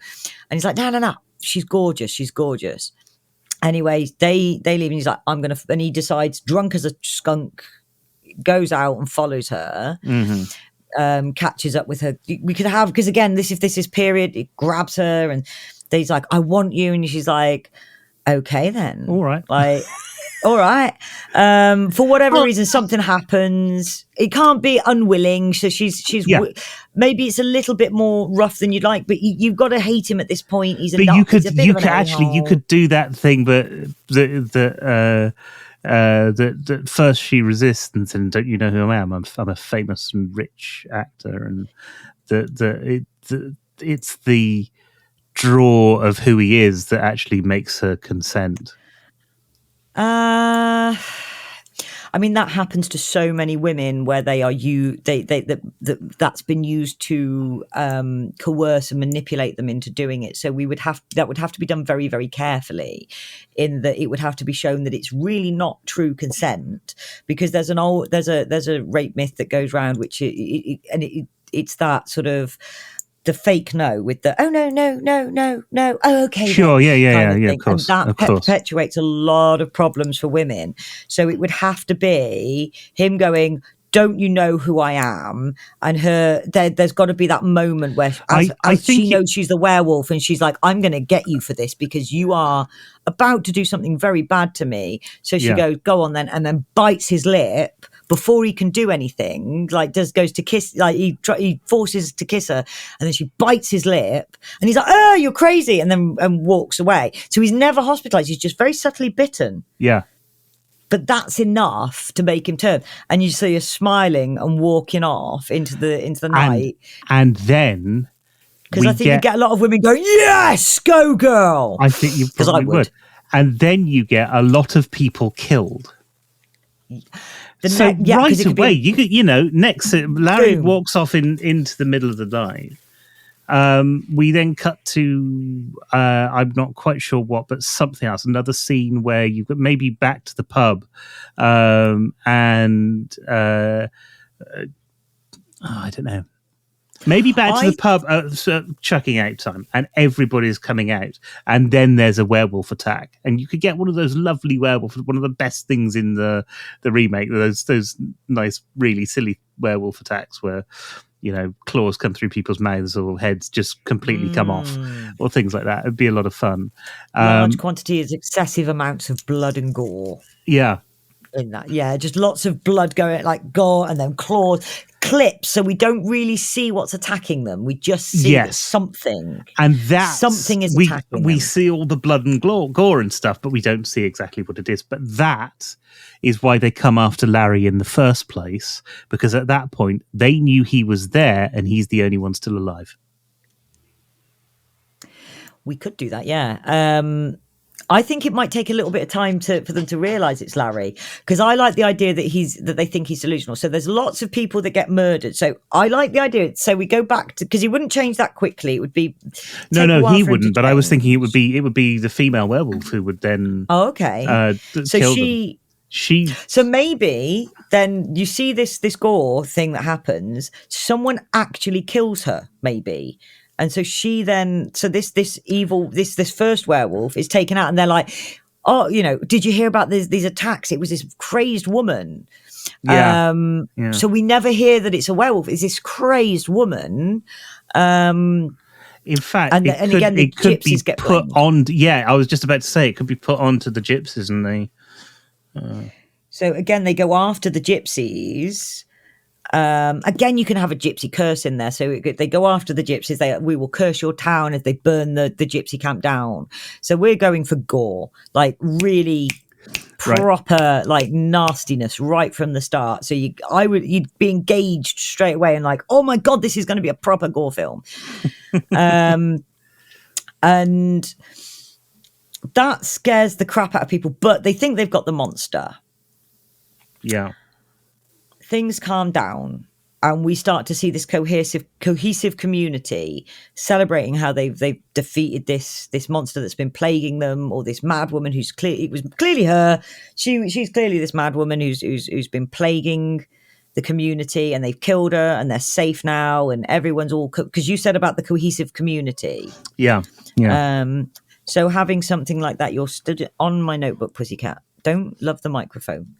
he's like, "No. She's gorgeous. She's gorgeous." Anyways, they leave, and he's like, and he decides, drunk as a skunk, goes out and follows her, catches up with her. We could have, because again, if this is period, it grabs her, and he's like, "I want you," and she's like, "Okay then, all right." Like, all right. For whatever reason, something happens. It can't be unwilling. So she's maybe it's a little bit more rough than you'd like, but you've got to hate him at this point. He's a nut. You could do that thing, but that first she resists and says, "Don't you know who I am? I'm a famous and rich actor," and it's the draw of who he is that actually makes her consent. I mean, that happens to so many women where they are that's been used to coerce and manipulate them into doing it. So that would have to be done very, very carefully, in that it would have to be shown that it's really not true consent, because there's a rape myth that goes around, which it's that sort of the fake no with the no, oh, okay, sure, yeah, of course, and that perpetuates a lot of problems for women. So it would have to be him going, "Don't you know who I am?" And there's got to be that moment where she knows she's the werewolf, and she's like, "I'm going to get you for this because you are about to do something very bad to me." So she goes, "Go on then," and then bites his lip before he can do anything. Like, goes to kiss, like he forces to kiss her, and then she bites his lip, and he's like, "Oh, you're crazy," and then walks away. So he's never hospitalized. He's just very subtly bitten. Yeah. But that's enough to make him turn, and you see her smiling and walking off into the night. And then, because I think you get a lot of women going, "Yes, go girl." I think you probably would. And then you get a lot of people killed. Right away, next Larry walks off into the middle of the night. We then cut to I'm not quite sure what, but something else. Another scene where you got maybe back to the pub, and I don't know. Maybe back to the pub, chucking out time, and everybody's coming out, and then there's a werewolf attack, and you could get one of those lovely werewolves, one of the best things in the remake, those nice, really silly werewolf attacks where claws come through people's mouths or heads just completely come off, or things like that. It'd be a lot of fun. Large quantities, excessive amounts of blood and gore. Yeah. In that, just lots of blood going, like gore, and then claws, clips, so we don't really see what's attacking them. We just see something, and that something is attacking them. We see all the blood and gore and stuff, but we don't see exactly what it is. But that is why they come after Larry in the first place, because at that point they knew he was there, and he's the only one still alive. We could do that, yeah. I think it might take a little bit of time for them to realise it's Larry, because I like the idea that they think he's delusional. So there's lots of people that get murdered. So I like the idea. So we go back to, because he wouldn't change that quickly. It would be he wouldn't. But I was thinking it would be the female werewolf who would then. Oh, okay. So So maybe then you see this gore thing that happens. Someone actually kills her, maybe. And so she then, this evil, this first werewolf is taken out, and they're like, "Oh, did you hear about these attacks? It was this crazed woman." Yeah. So we never hear that it's a werewolf. It's this crazed woman. In fact, it could be put on. Yeah, I was just about to say it could be put onto the gypsies, and they. So again, they go after the gypsies. Again, you can have a gypsy curse in there. So they go after the gypsies. We will curse your town as they burn the gypsy camp down. So we're going for gore, like really proper, like nastiness right from the start. So you'd be engaged straight away and like, oh my God, this is going to be a proper gore film. And that scares the crap out of people, but they think they've got the monster. Yeah. Things calm down and we start to see this cohesive community celebrating how they've defeated this monster that's been plaguing them, or this mad woman who's it was clearly her. She's clearly this mad woman who's been plaguing the community, and they've killed her and they're safe now, and everyone's all, because you said about the cohesive community. Yeah. So having something like that, you're stood on my notebook, pussycat. Don't love the microphone.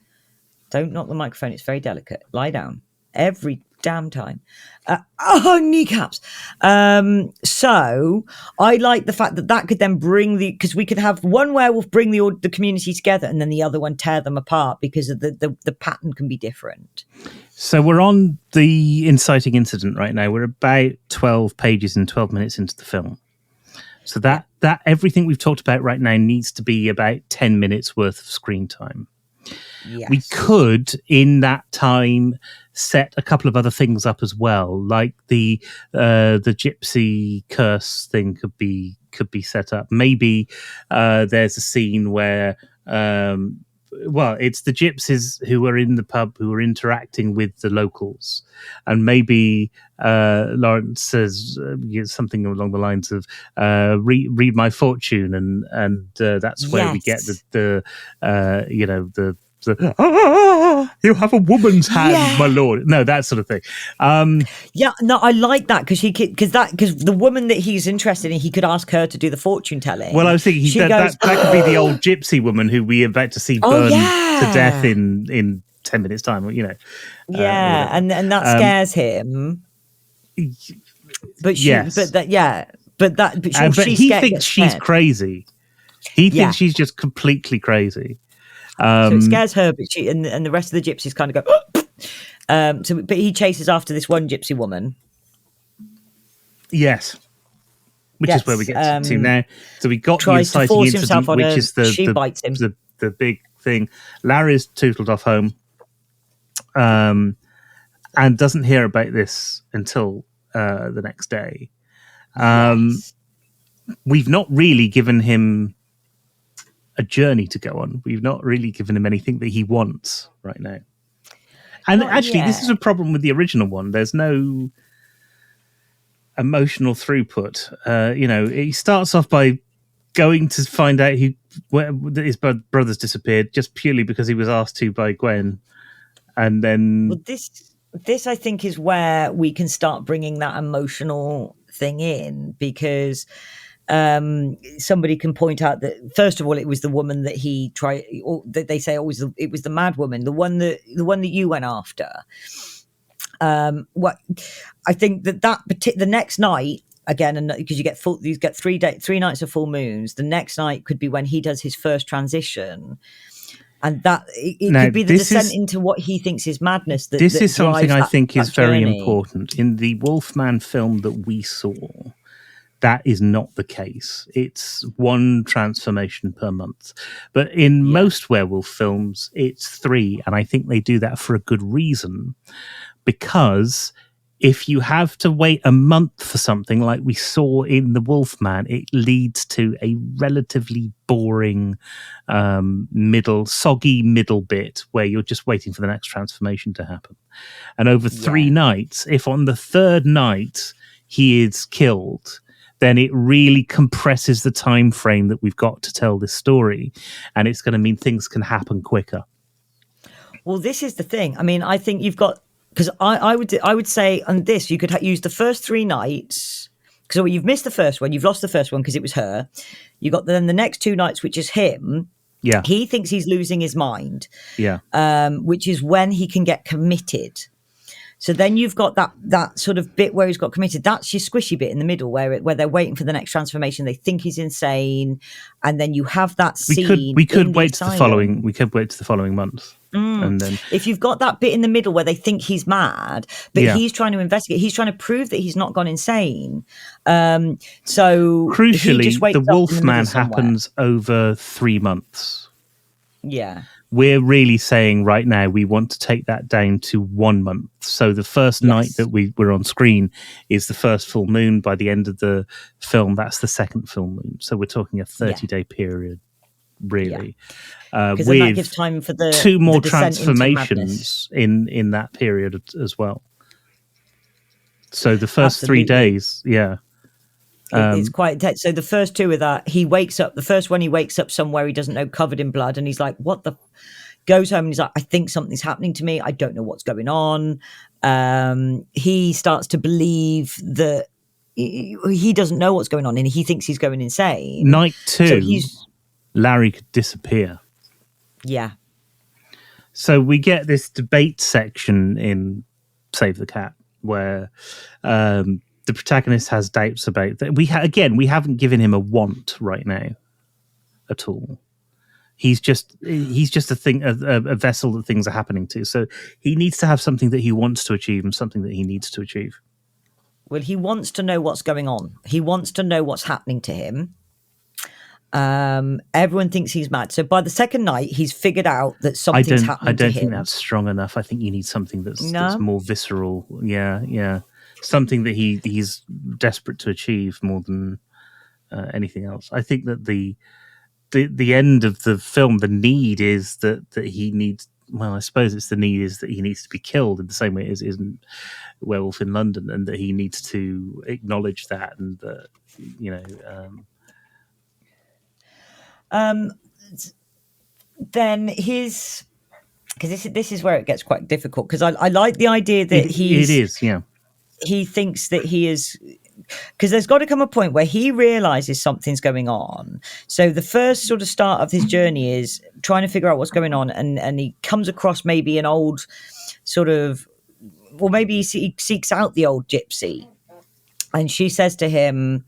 Don't knock the microphone. It's very delicate. Lie down every damn time. Kneecaps. So I like the fact that could then bring because we could have one werewolf bring the community together, and then the other one tear them apart because of the pattern can be different. So we're on the inciting incident right now. We're about 12 pages and 12 minutes into the film. So that everything we've talked about right now needs to be about 10 minutes worth of screen time. Yes. We could, in that time, set a couple of other things up as well, like the gypsy curse thing could be set up. Maybe there's a scene where it's the gypsies who are in the pub who are interacting with the locals, and maybe Lawrence says something along the lines of read my fortune, and that's where we get the you have a woman's hand, my lord. No, that sort of thing. I like that because the woman that he's interested in, he could ask her to do the fortune telling. Well, I was thinking that could be the old gypsy woman who we are about to see burn to death in 10 minutes time. And that scares him. But he thinks she's crazy. He thinks she's just completely crazy. So it scares her, but and the rest of the gypsies kind of go. But he chases after this one gypsy woman. Yes, which is where we get to now. So we got the inciting incident, which is the big thing. Larry's tootled off home, and doesn't hear about this until the next day. We've not really given him a journey to go on. We've not really given him anything that he wants right now. And this is a problem with the original one. There's no emotional throughput. He starts off by going to find out where his brother's disappeared, just purely because he was asked to by Gwen. And then this I think is where we can start bringing that emotional thing in, because somebody can point out that, first of all, it was the woman that he tried, or that they say it was the mad woman, the one that you went after. What I think the next night, again, and because you get 3 nights of full moons, the next night could be when he does his first transition. And that it could be the descent into what he thinks is madness. This is something I think is very important in the Wolfman film that we saw. That is not the case. It's one transformation per month. But in most werewolf films, it's 3. And I think they do that for a good reason. Because if you have to wait a month for something like we saw in the Wolfman, it leads to a relatively boring soggy middle bit where you're just waiting for the next transformation to happen. And over 3 nights, if on the 3rd night he is killed, then it really compresses the time frame that we've got to tell this story, and it's going to mean things can happen quicker. Well, this is the thing. I mean, I think you've got, because I would say on this you could use the first 3 nights, because you've missed the first one, you've lost the first one because it was her. You got then the next 2 nights, which is him. Yeah, he thinks he's losing his mind. Yeah, which is when he can get committed. So then you've got that sort of bit where he's got committed. That's your squishy bit in the middle where they're waiting for the next transformation. They think he's insane, and then you have that scene. We could wait to the following. We could wait to the following month, and then if you've got that bit in the middle where they think he's mad, but he's trying to investigate. He's trying to prove that he's not gone insane. So crucially, the Wolfman happens over 3 months. Yeah. We're really saying right now we want to take that down to 1 month. So the first night that we were on screen is the first full moon. By the end of the film, that's the second full moon. So we're talking a 30-day period, really. Because then that gives time for the 2 more transformations in that period as well. So the first 3 days, it's quite intense. So the first 2 of that, he wakes up. The first one, he wakes up somewhere he doesn't know, covered in blood, and he's like, "What the?" Goes home and he's like, "I think something's happening to me. I don't know what's going on." He starts to believe that he doesn't know what's going on, and he thinks he's going insane. Night 2, Larry could disappear. Yeah. So we get this debate section in Save the Cat where the protagonist has doubts about that. We haven't given him a want right now at all. He's just a thing, a vessel that things are happening to. So he needs to have something that he wants to achieve and something that he needs to achieve. Well, he wants to know what's going on. He wants to know what's happening to him. Everyone thinks he's mad. So by the second night, he's figured out that something's happening to him. I don't think that's strong enough. I think you need something that's more visceral. Yeah. Something that he's desperate to achieve more than anything else. I think that the end of the film, the need is that he needs. Well, I suppose it's the need is that he needs to be killed in the same way as in Werewolf in London, and that he needs to acknowledge that, and that then his, because this is where it gets quite difficult, because I like the idea that he thinks that he is, because there's got to come a point where he realizes something's going on. So the first sort of start of his journey is trying to figure out what's going on, and he comes across maybe an old sort of, well, maybe he seeks out the old gypsy, and she says to him,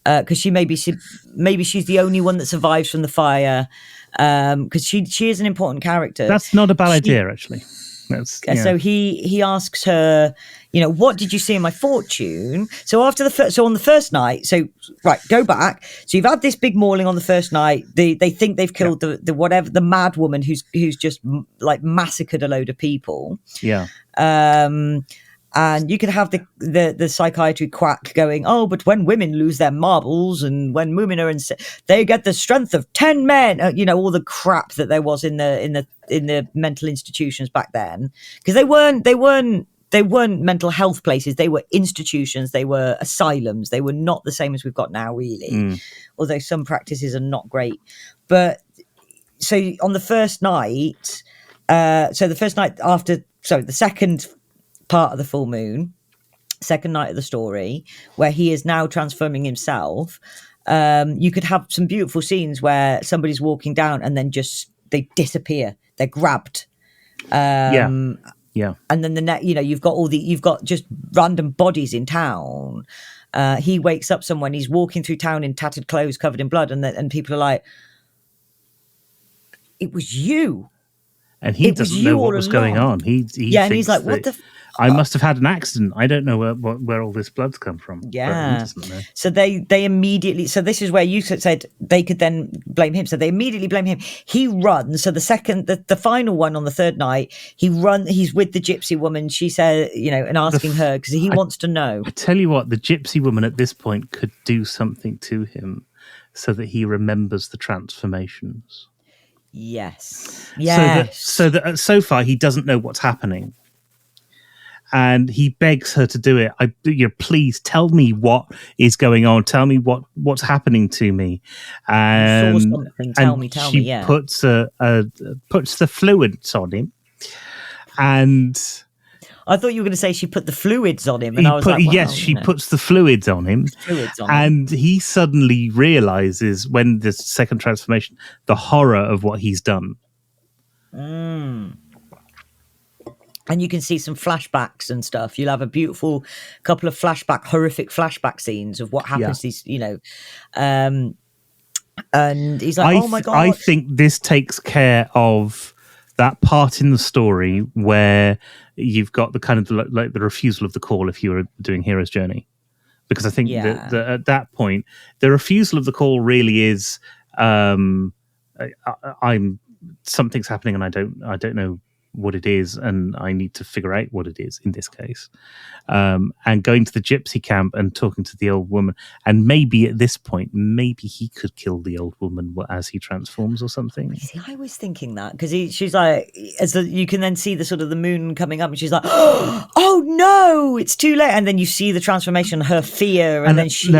because maybe she's the only one that survives from the fire, because she is an important character. That's not a bad idea, actually. So he asks her, what did you see in my fortune? So on the first night, go back. So you've had this big mauling on the first night. They think they've killed the mad woman who's just like massacred a load of people. Yeah. And you could have the psychiatry quack going, "Oh, but when women lose their marbles and when women are they get the strength of 10 men," all the crap that there was in the mental institutions back then, because they weren't mental health places. They were institutions. They were asylums. They were not the same as we've got now, really. Although some practices are not great. But so on the first night, the second part of the full moon, second night of the story, where he is now transforming himself, you could have some beautiful scenes where somebody's walking down and then just they disappear, they're grabbed, and then you've got just random bodies in town. He wakes up somewhere and he's walking through town in tattered clothes covered in blood, and people are like, "It was you." And he doesn't know what was going on. He and he's like, "What the fuck? I must have had an accident. I don't know where all this blood's come from." Yeah. He doesn't know. So they immediately. So this is where you said they could then blame him. So they immediately blame him. He runs. So the final one on the third night, he's with the gypsy woman. She said, and asking her because he wants to know. I tell you what, the gypsy woman at this point could do something to him so that he remembers the transformations. Yes. So far he doesn't know what's happening, and he begs her to do it. Please tell me what is going on. Tell me what's happening to me. And you saw something. Tell me. She puts the fluids on him, and I thought you were going to say she put the fluids on him, and I was like, yes, she puts the fluids on him. And he suddenly realizes, when the second transformation, the horror of what he's done. and you can see some flashbacks and stuff. You'll have a beautiful couple of horrific flashback scenes of what happens to these, and he's like, oh my God. I think this takes care of that part in the story where you've got the kind of like the refusal of the call if you were doing Hero's Journey. Because I think that at that point, the refusal of the call really is, I'm something's happening and I don't know what it is, and I need to figure out what it is in this case. And going to the gypsy camp and talking to the old woman, and maybe at this point, maybe he could kill the old woman as he transforms or something. See, I was thinking that because she's like, you can then see the sort of the moon coming up, and she's like, oh no, it's too late, and then you see the transformation, her fear, and then she.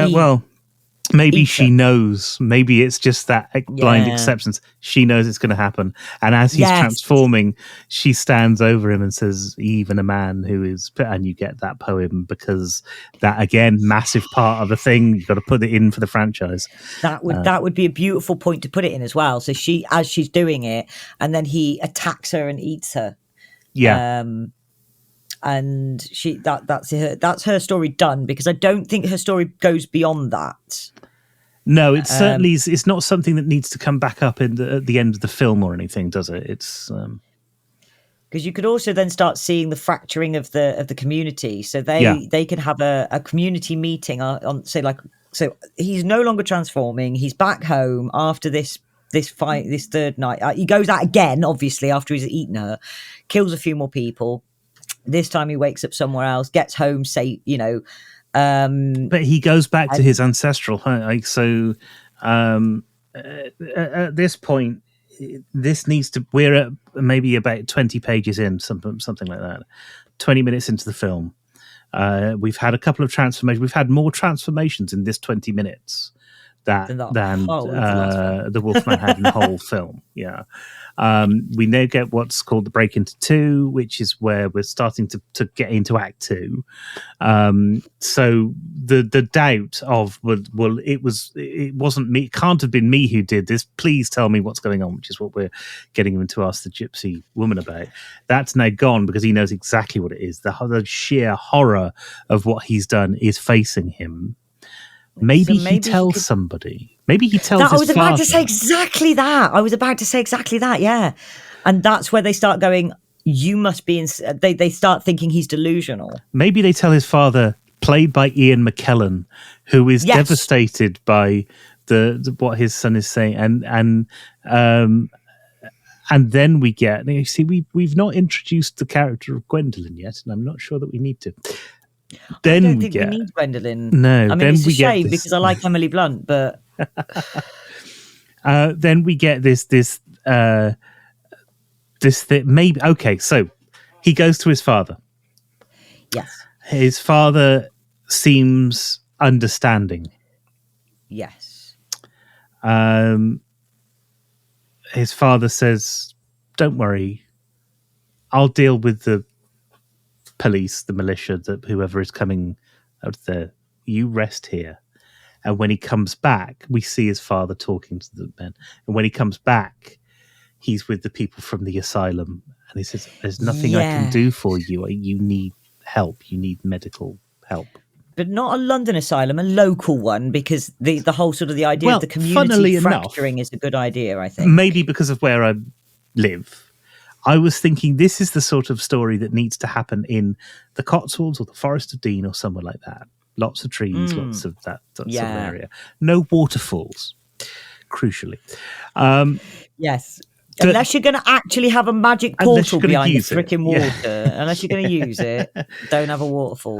Maybe she knows. Maybe it's just that blind acceptance. She knows it's going to happen. And as he's transforming, she stands over him and says, even a man who is... And you get that poem because that, again, massive part of the thing. You've got to put it in for the franchise. That would be a beautiful point to put it in as well. So as she's doing it, and then he attacks her and eats her. Yeah. And that's her story done, because I don't think her story goes beyond that. No, it certainly is. It's not something that needs to come back up at the end of the film or anything, does it? It's because you could also then start seeing the fracturing of the community. So they can have a community meeting on say like, so he's no longer transforming. He's back home after this fight, this third night. He goes out again, obviously, after he's eaten her, kills a few more people. This time he wakes up somewhere else, gets home, but he goes back to his ancestral home. Like, so at this point, this needs to. We're at maybe about 20 pages in, something like that. 20 minutes into the film, we've had a couple of transformations. We've had more transformations in this 20 minutes than the Wolfman had in the whole film. Yeah. We now get what's called the break into 2, which is where we're starting to get into Act 2. So the doubt of it wasn't me, it can't have been me who did this. Please tell me what's going on, which is what we're getting him to ask the gypsy woman about. That's now gone because he knows exactly what it is. The sheer horror of what he's done is facing him. Maybe he tells somebody. Maybe he tells his father. I was about to say exactly that. Yeah. And that's where they start going, you must be... They start thinking he's delusional. Maybe they tell his father, played by Ian McKellen, who is devastated by what his son is saying. And then we get... You see, we've not introduced the character of Gwendolyn yet, and I'm not sure that we need to. Then I don't think we need Gwendolyn. No, I mean, it's a shame because I like Emily Blunt, but then we get this thing. Maybe okay. So he goes to his father. Yes, his father seems understanding. Yes. His father says, "Don't worry, I'll deal with the police, the militia, whoever is coming out there. You rest here." And when he comes back, we see his father talking to the men. And when he comes back, he's with the people from the asylum. And he says, there's nothing I can do for you. You need help. You need medical help. But not a London asylum, a local one, because the whole sort of the idea of the community fracturing is a good idea, I think. Maybe because of where I live. I was thinking this is the sort of story that needs to happen in the Cotswolds or the Forest of Dean or somewhere like that. Lots of trees, lots of that sort of area. No waterfalls, crucially. Yes. Unless you're going to actually have a magic portal behind the freaking water. Unless you're going to use it, don't have a waterfall.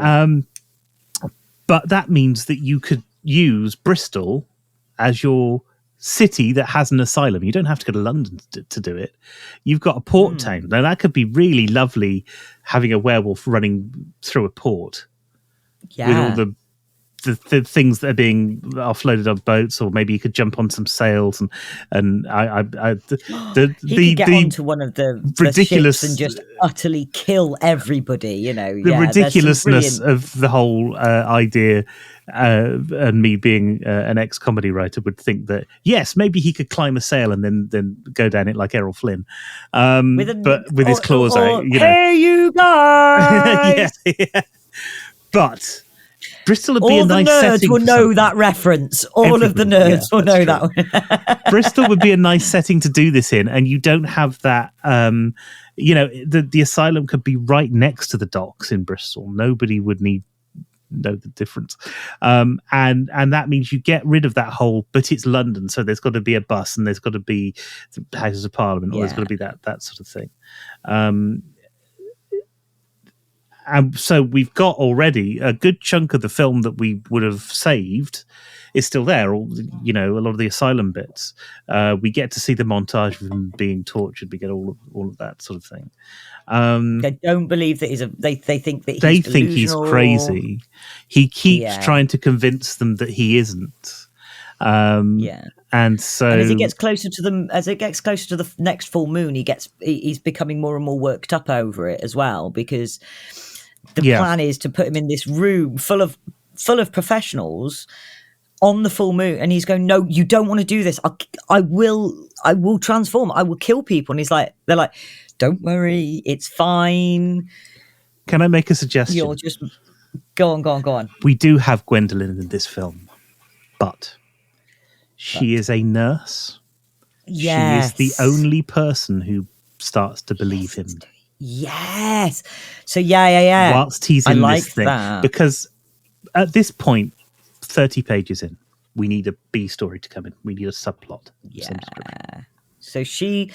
But that means that you could use Bristol as your city that has an asylum. You don't have to go to London to do it. You've got a port town. Now that could be really lovely, having a werewolf running through a port with all the the things that are being offloaded on boats, or maybe he could jump on some sails and He could get the onto one of the ridiculous ships and just utterly kill everybody. the ridiculousness brilliant... of the whole idea. And me being an ex-comedy writer would think that yes, maybe he could climb a sail and then go down it like Errol Flynn, but with his claws out. Hey, you guys! yeah. But Bristol would be a nice setting. All the nerds will know that reference. All of the nerds will know that one. Bristol would be a nice setting to do this in, and you don't have that. The asylum could be right next to the docks in Bristol. Nobody would know the difference, and that means you get rid of that whole. But it's London, so there's got to be a bus, and there's got to be the Houses of Parliament, or there's got to be that sort of thing. And so we've got already a good chunk of the film that we would have saved is still there. A lot of the asylum bits. We get to see the montage of him being tortured. We get all of that sort of thing. They don't believe that they think that they think he's crazy. He keeps trying to convince them that he isn't. And so as it gets closer to the next full moon, he's becoming more and more worked up over it as well, because the plan is to put him in this room full of professionals on the full moon, and he's going, no, you don't want to do this. I will transform. I will kill people. And they're like, don't worry, it's fine. Can I make a suggestion? You're just go on. We do have Gwendolyn in this film, but she is a nurse. Yes. She is the only person who starts to believe him. Yes. So yeah. Whilst he's in this thing, that. Because at this point, 30 pages in, we need a B story to come in. We need a subplot. Yeah. So she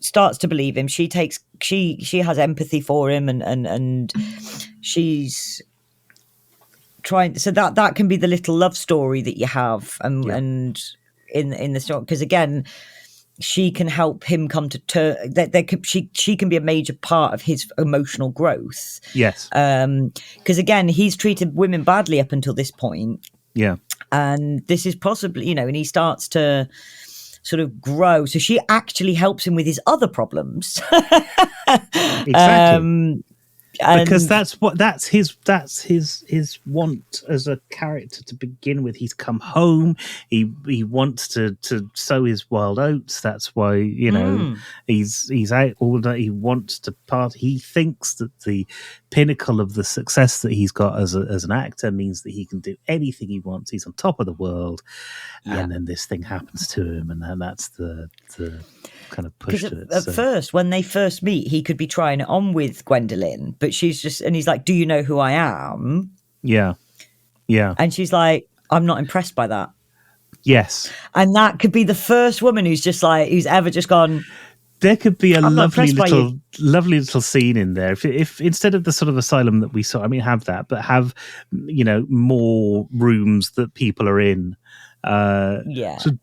starts to believe him. She has empathy for him, and she's trying. So that can be the little love story that you have, and in the story, because again, she can help him come to terms. She can be a major part of his emotional growth. Yes. Because again, he's treated women badly up until this point. Yeah. And this is possibly, and he starts to sort of grow. So she actually helps him with his other problems. Exactly. Because that's his want as a character to begin with. He's come home. He wants to sow his wild oats. That's why he's out all day. He wants to party. He thinks that the pinnacle of the success that he's got as an actor means that he can do anything he wants. He's on top of the world, and then this thing happens to him, and then that's the kind of push to it. At first, when they first meet, he could be trying it on with Gwendolyn, but and he's like, do you know who I am? Yeah. And she's like, I'm not impressed by that. Yes. And that could be the first woman who's ever just gone. There could be a lovely little scene in there. If instead of the sort of asylum that we saw, have that, but have, more rooms that people are in.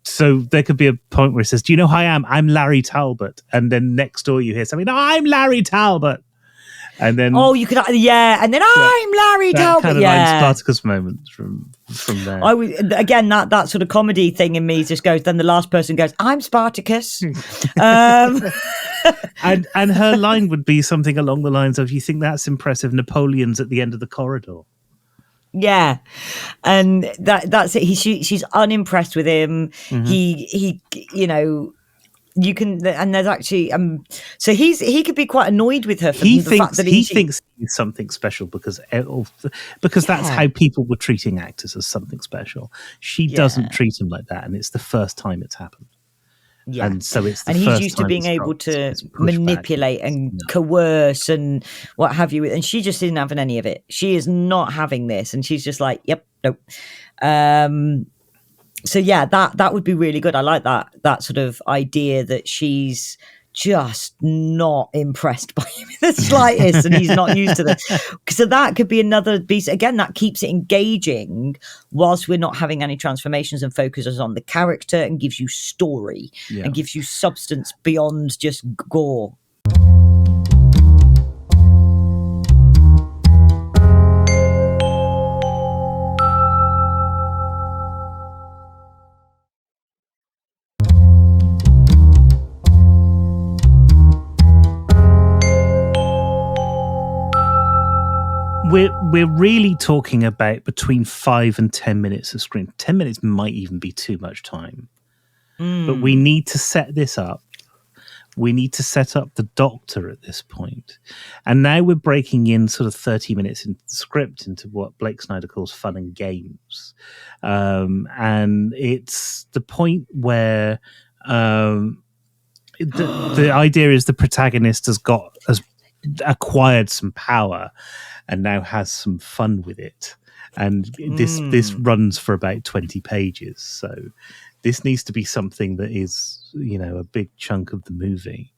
So there could be a point where it says, do you know who I am? I'm Larry Talbot. And then next door you hear something, no, I'm Larry Talbot. And then you could, and then I'm Larry Talbot. Kind of Spartacus moment from there. Again, that sort of comedy thing in me just goes. Then the last person goes, I'm Spartacus. And her line would be something along the lines of, "You think that's impressive? Napoleon's at the end of the corridor." Yeah, and that's it. She's unimpressed with him. Mm-hmm. He you can, and there's actually so he could be quite annoyed with her for the fact that he thinks he's something special because that's how people were treating actors, as something special. She doesn't treat him like that, and it's the first time it's happened. Yeah, and so he's used to being able to manipulate and coerce and what have you, and she just isn't having any of it. She is not having this, and she's just like, "Yep, nope." So yeah, that would be really good. I like that sort of idea that she's just not impressed by him in the slightest, and he's not used to this. So that could be another piece. Again, that keeps it engaging whilst we're not having any transformations, and focuses on the character and gives you story and gives you substance beyond just gore. we're really talking about between 5 and 10 minutes of screen. 10 minutes might even be too much time. But we need to set this up. We need to set up the Doctor at this point. And now we're breaking in sort of 30 minutes into the script, into what Blake Snyder calls fun and games. And it's the point where the idea is the protagonist has acquired some power and now has some fun with it. And this runs for about 20 pages. So this needs to be something that is, a big chunk of the movie.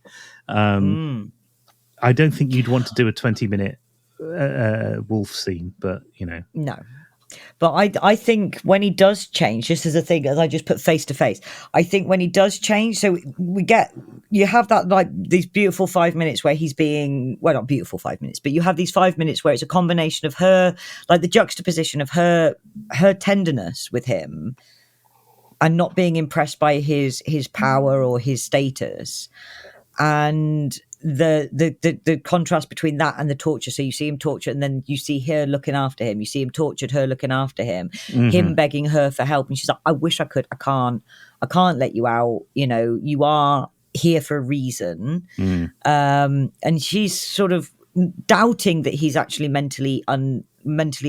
I don't think you'd want to do a 20-minute wolf scene, but, No. But I think when he does change, just as a thing, as I just put face to face, I think when he does change, so you have that, like, these beautiful 5 minutes where he's being, well, not beautiful 5 minutes, but you have these 5 minutes where it's a combination of her, like the juxtaposition of her tenderness with him and not being impressed by his power or his status, and the contrast between that and the torture. So you see him tortured, and then you see her looking after him. You see him tortured, her looking after him, him begging her for help, and she's like, "I wish I could. I can't let you out. You are here for a reason." And she's sort of doubting that he's actually mentally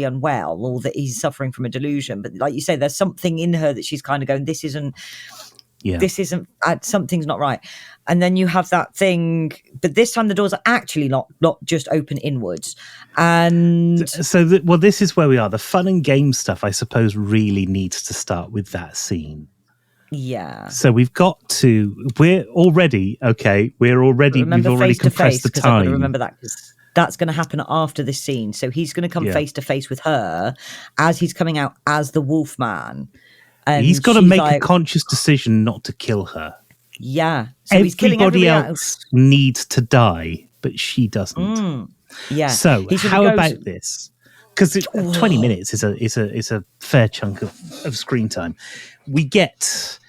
unwell, or that he's suffering from a delusion. But like you say, there's something in her that she's kind of going, this isn't, something's not right. And then you have that thing, but this time the doors are actually not just open inwards. And so, this is where we are. The fun and game stuff, I suppose, really needs to start with that scene. Yeah. So we're already remember, we've already compressed the time. I've got to remember that, because that's going to happen after this scene. So he's going to come face to face with her as he's coming out as the Wolfman. And he's got to make a conscious decision not to kill her. Yeah. So he's killing everybody else needs to die, but she doesn't. Yeah. So how about this? Because 20 minutes is a fair chunk of screen time. We get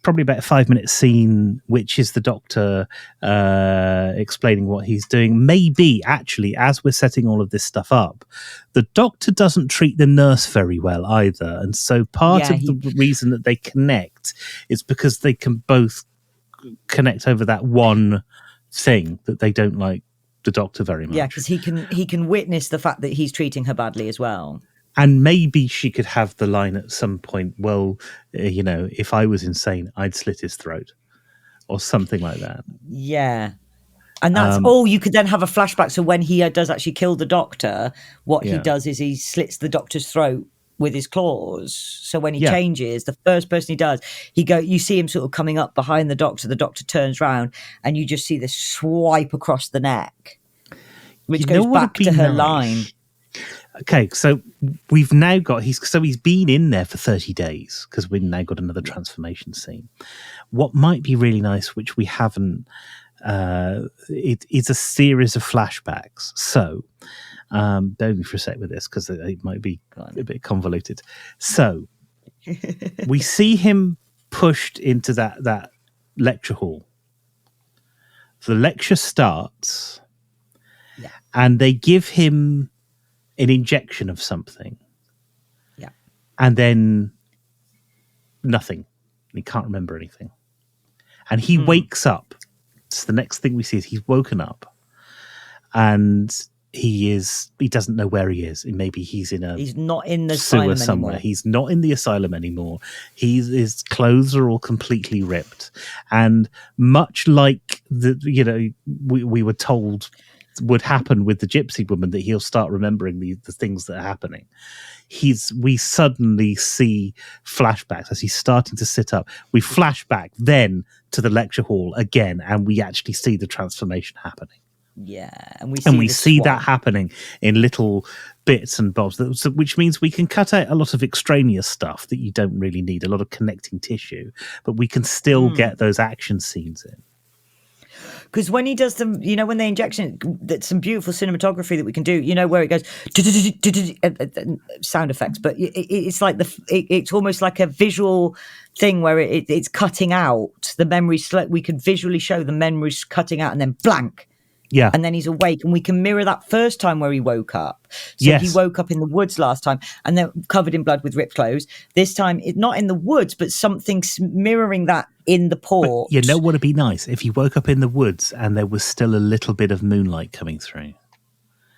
probably about a 5-minute scene, which is the Doctor explaining what he's doing. Maybe, actually, as we're setting all of this stuff up, the Doctor doesn't treat the nurse very well either. And so part of the reason that they connect is because they can both connect over that one thing, that they don't like the Doctor very much. Yeah, because he can witness the fact that he's treating her badly as well. And maybe she could have the line at some point, well, if I was insane, I'd slit his throat, or something like that. Yeah. And that's, you could then have a flashback. So when he does actually kill the Doctor, what he does is he slits the Doctor's throat with his claws. So when he changes, the first person he does, you see him sort of coming up behind the Doctor turns around, and you just see this swipe across the neck, which goes back to her line. Okay, so we've now got he's been in there for 30 days, because we've now got another transformation scene. What might be really nice, which we haven't, it's a series of flashbacks. So bear with me for a sec with this, because it might be a bit convoluted. So we see him pushed into that lecture hall. The lecture starts, and they give him an injection of something. Yeah. And then nothing. He can't remember anything. And he wakes up. So the next thing we see is he's woken up, and he doesn't know where he is. Maybe he's not in the sewer asylum somewhere. Anymore. He's not in the asylum anymore. His clothes are all completely ripped. And much like we were told would happen with the gypsy woman, that he'll start remembering the things that are happening. We suddenly see flashbacks as he's starting to sit up. We flash back then to the lecture hall again, and we actually see the transformation happening. Yeah, and we see that happening in little bits and bobs, which means we can cut out a lot of extraneous stuff that you don't really need, a lot of connecting tissue, but we can still get those action scenes in. Because when he does them, when they injection, that's some beautiful cinematography that we can do, where it goes sound effects, but it's like it's almost like a visual thing where it's cutting out the memories. We could visually show the memories cutting out, and then blank, Yeah. And then he's awake, and we can mirror that first time where he woke up. So Yes. he woke up in the woods last time and then covered in blood with ripped clothes. This time, not in the woods, but something mirroring that in the port. But you know what would be nice? If he woke up in the woods and there was still a little bit of moonlight coming through.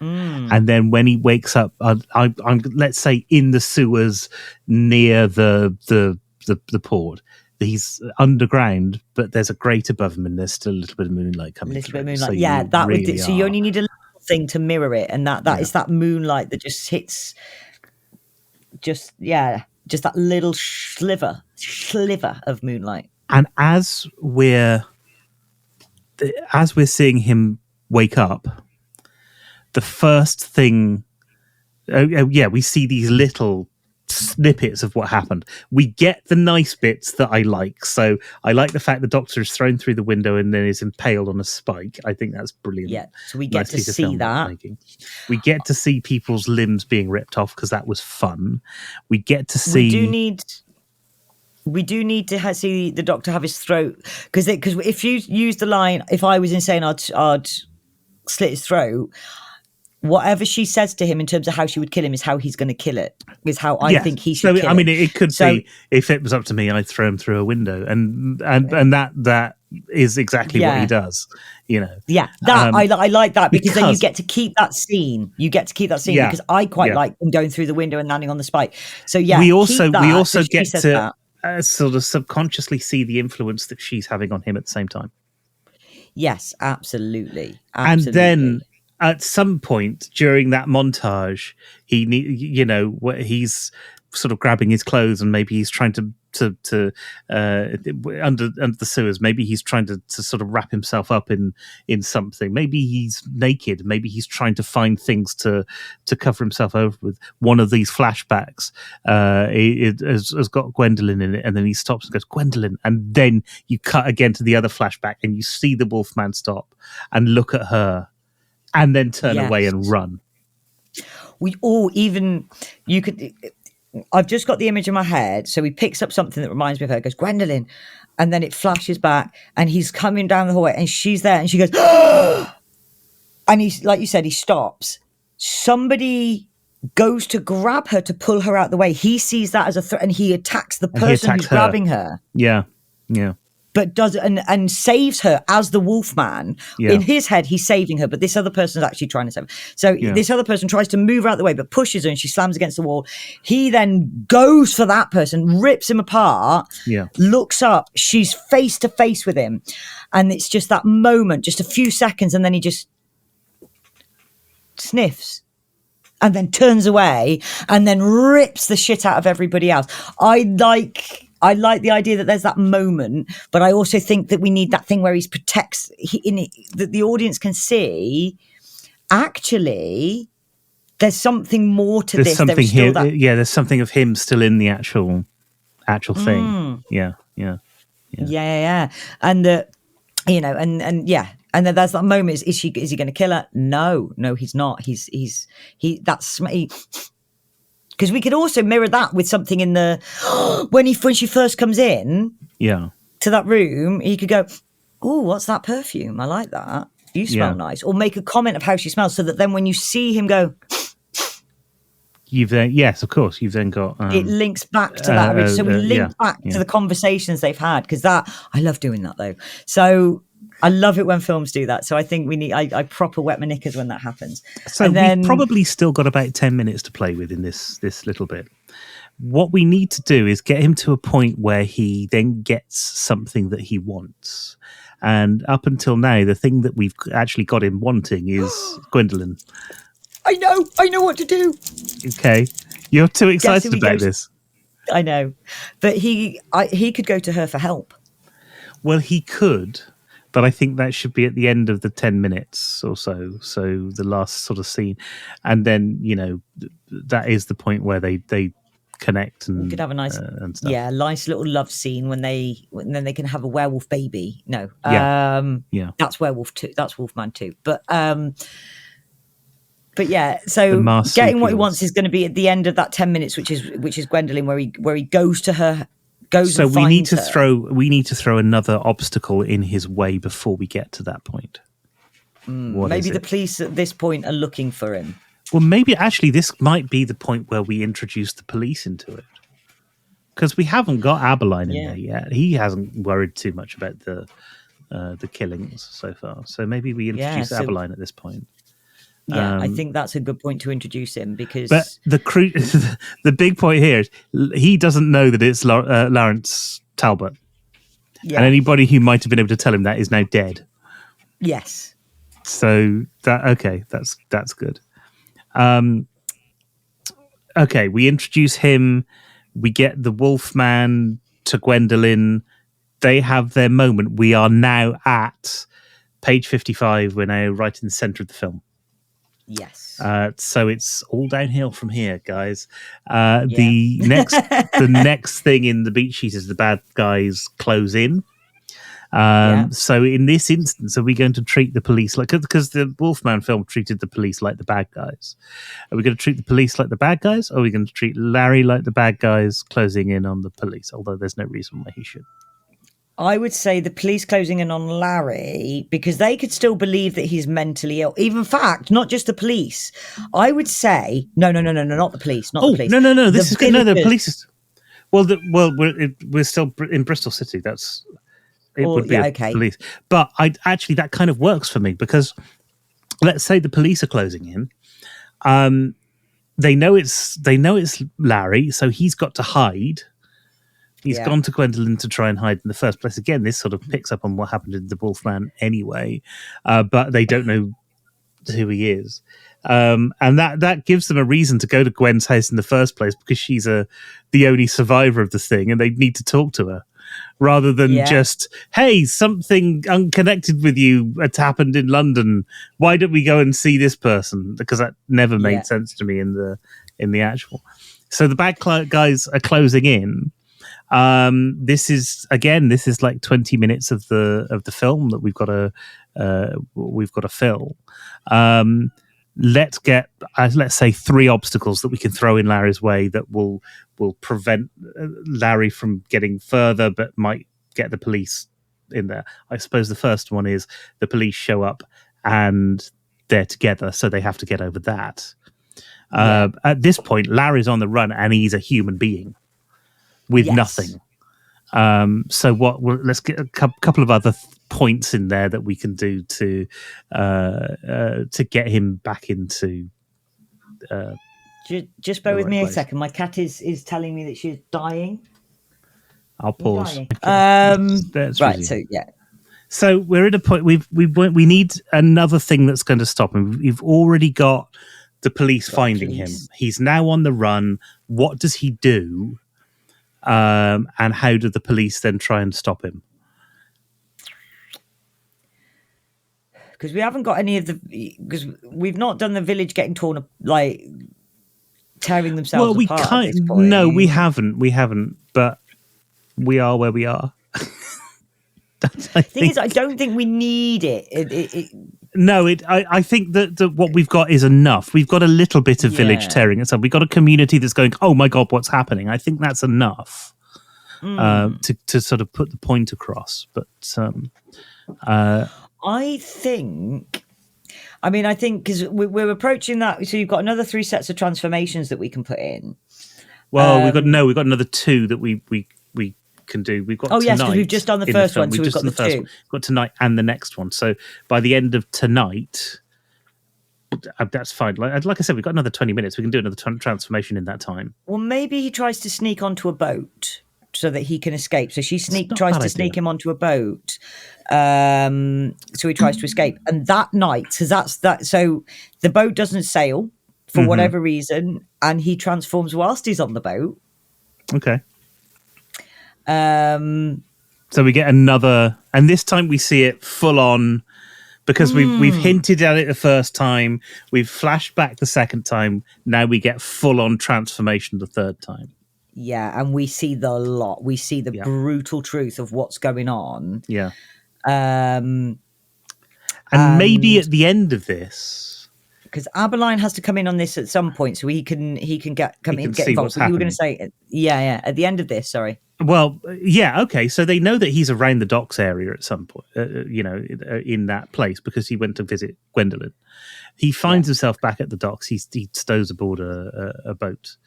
And then when he wakes up, I'm let's say in the sewers near the port. He's underground, but there's a grate above him, and there's still a little bit of moonlight coming through. Bit of moonlight. So yeah, that really would. So you only need a little thing to mirror it, and that is that moonlight that just hits. Just that little sliver of moonlight. And as we're seeing him wake up, the first thing, we see these little snippets of what happened. We get the nice bits that I like. So I like the fact the Doctor is thrown through the window and then is impaled on a spike. I think that's brilliant. Yeah, so we get to see that. We get to see people's limbs being ripped off because that was fun. We get to see. We do need to see the Doctor have his throat, because if you use the line, if I was insane, I'd slit his throat. Whatever she says to him in terms of how she would kill him is how he's going to kill it. Is how I think he should. So I mean, it could be, if it was up to me, I'd throw him through a window, and that is exactly what he does. You know. Yeah, I like that because then you get to keep that scene. Because I quite like him going through the window and landing on the spike. So we also get to sort of subconsciously see the influence that she's having on him at the same time. Yes, absolutely. And then at some point during that montage, he's sort of grabbing his clothes, and maybe he's trying to under the sewers. Maybe he's trying to sort of wrap himself up in something. Maybe he's naked. Maybe he's trying to find things to cover himself over with. One of these flashbacks it has got Gwendolyn in it, and then he stops and goes, "Gwendolyn," and then you cut again to the other flashback, and you see the Wolfman stop and look at her, and then turn away and run. I've just got the image in my head. So he picks up something that reminds me of her, goes, "Gwendolyn," and then it flashes back, and he's coming down the hallway, and she's there, and she goes, and he's, like you said, he stops. Somebody goes to grab her to pull her out the way. He sees that as a threat, and he attacks the person who's grabbing her. Yeah. But does and saves her as the Wolfman. Yeah. In his head, he's saving her, but this other person's actually trying to save her. So this other person tries to move her out of the way, but pushes her, and she slams against the wall. He then goes for that person, rips him apart, looks up, she's face to face with him. And it's just that moment, just a few seconds, and then he just sniffs and then turns away and then rips the shit out of everybody else. I like the idea that there's that moment, but I also think that we need that thing where that the audience can see, actually, there's something more to this. Something here. There's something of him still in the actual thing. Yeah. And and then there's that moment. Is he going to kill her? No, he's not. Because we could also mirror that with something in the when she first comes in to that room, he could go, "Oh, what's that perfume? I like that. You smell nice." Or make a comment of how she smells, so that then when you see him go, you've then of course you've then got it links back to that. So we link back to the conversations they've had, because that I love doing that though. So I love it when films do that. So I think we need. I proper wet my knickers when that happens. So we've probably still got about 10 minutes to play with in this little bit. What we need to do is get him to a point where he then gets something that he wants. And up until now, the thing that we've actually got him wanting is Gwendolyn. I know what to do. Okay, you're too excited about this. I know, but he could go to her for help. Well, he could. But I think that should be at the end of the 10 minutes or so. So the last sort of scene. And then, that is the point where they connect and we could have a nice and stuff. Nice little love scene when then they can have a werewolf baby. No. That's werewolf 2. That's Wolfman 2. But so getting what he wants is going to be at the end of that 10 minutes, which is Gwendolyn, where he goes to her. So we need to throw another obstacle in his way before we get to that point. What Maybe is the it? police at this point are looking for him. Well, maybe actually this might be the point where we introduce the police into it. Because we haven't got Aberline in there yet. He hasn't worried too much about the killings so far. So maybe we introduce So Aberline at this point. I think that's a good point to introduce him because. But the big point here is he doesn't know that it's Lawrence Talbot, and anybody who might have been able to tell him that is now dead. Yes. So that's good. Okay, we introduce him. We get the Wolfman to Gwendolyn. They have their moment. We are now at page 55. We're now right in the center of the film. Yes. So it's all downhill from here, guys. The next thing in the beat sheet is the bad guys close in. So in this instance, are we going to treat the police like, because the Wolfman film treated the police like the bad guys? Are we going to treat the police like the bad guys, or are we going to treat Larry like the bad guys closing in on the police? Although there's no reason why he should. I would say the police closing in on Larry because they could still believe that he's mentally ill. Even fact, not just the police. I would say no, not the police, not the police. No. This is good. No, the police is. We're still in Bristol City. It would be police, but actually that kind of works for me because let's say the police are closing in. They know it's Larry, so he's got to hide. He's gone to Gwendolyn to try and hide in the first place. Again, this sort of picks up on what happened in the Wolfman anyway, but they don't know who he is. And that gives them a reason to go to Gwen's house in the first place because she's the only survivor of the thing and they need to talk to her rather than just, hey, something unconnected with you had happened in London. Why don't we go and see this person? Because that never made sense to me in the actual. So the bad guys are closing in. This is like 20 minutes of the film that we've got to fill. Let's get let's say 3 obstacles that we can throw in Larry's way that will prevent Larry from getting further, but might get the police in there. I suppose the first one is the police show up and they're together, so they have to get over that. At this point, Larry's on the run and he's a human being with nothing. So let's get a couple of other points in there that we can do to get him back into. Just bear with me a second. My cat is telling me that she's dying. I'll pause. Right. So we're at a point. We need another thing that's going to stop him. We've already got the police finding him. He's now on the run. What does he do? And how do the police then try and stop him? Because we haven't got any of because we've not done the village getting torn up, like tearing themselves apart. No, we haven't. But we are where we are. Thing is, I don't think we need it. No, I think that what we've got is enough. We've got a little bit of village tearing itself. We've got a community that's going, oh my God, what's happening? I think that's enough to sort of put the point across. But I think because we're approaching that. So you've got another 3 sets of transformations that we can put in. Well, we've got another 2 that we can do. We've got yes, because we've just done the first one, so we've got the 2. We've got tonight and the next one. So by the end of tonight, that's fine. Like I said, we've got another 20 minutes. We can do another transformation in that time. Well, maybe he tries to sneak onto a boat so that he can escape. So she tries to sneak him onto a boat. So he tries to escape. And that night, so so the boat doesn't sail for whatever reason, and he transforms whilst he's on the boat. Okay. So we get another, and this time we see it full on because we've hinted at it the first time, we've flashed back the second time. Now we get full on transformation the third time. Yeah, and we see the brutal truth of what's going on. Yeah. And maybe at the end of this, because Aberline has to come in on this at some point, so he can get see involved. what's So you were going happening. to say, yeah, at the end of this. Sorry. Well, yeah, okay. So they know that he's around the docks area at some point, in that place because he went to visit Gwendolyn. He finds himself back at the docks. He stows aboard a boat.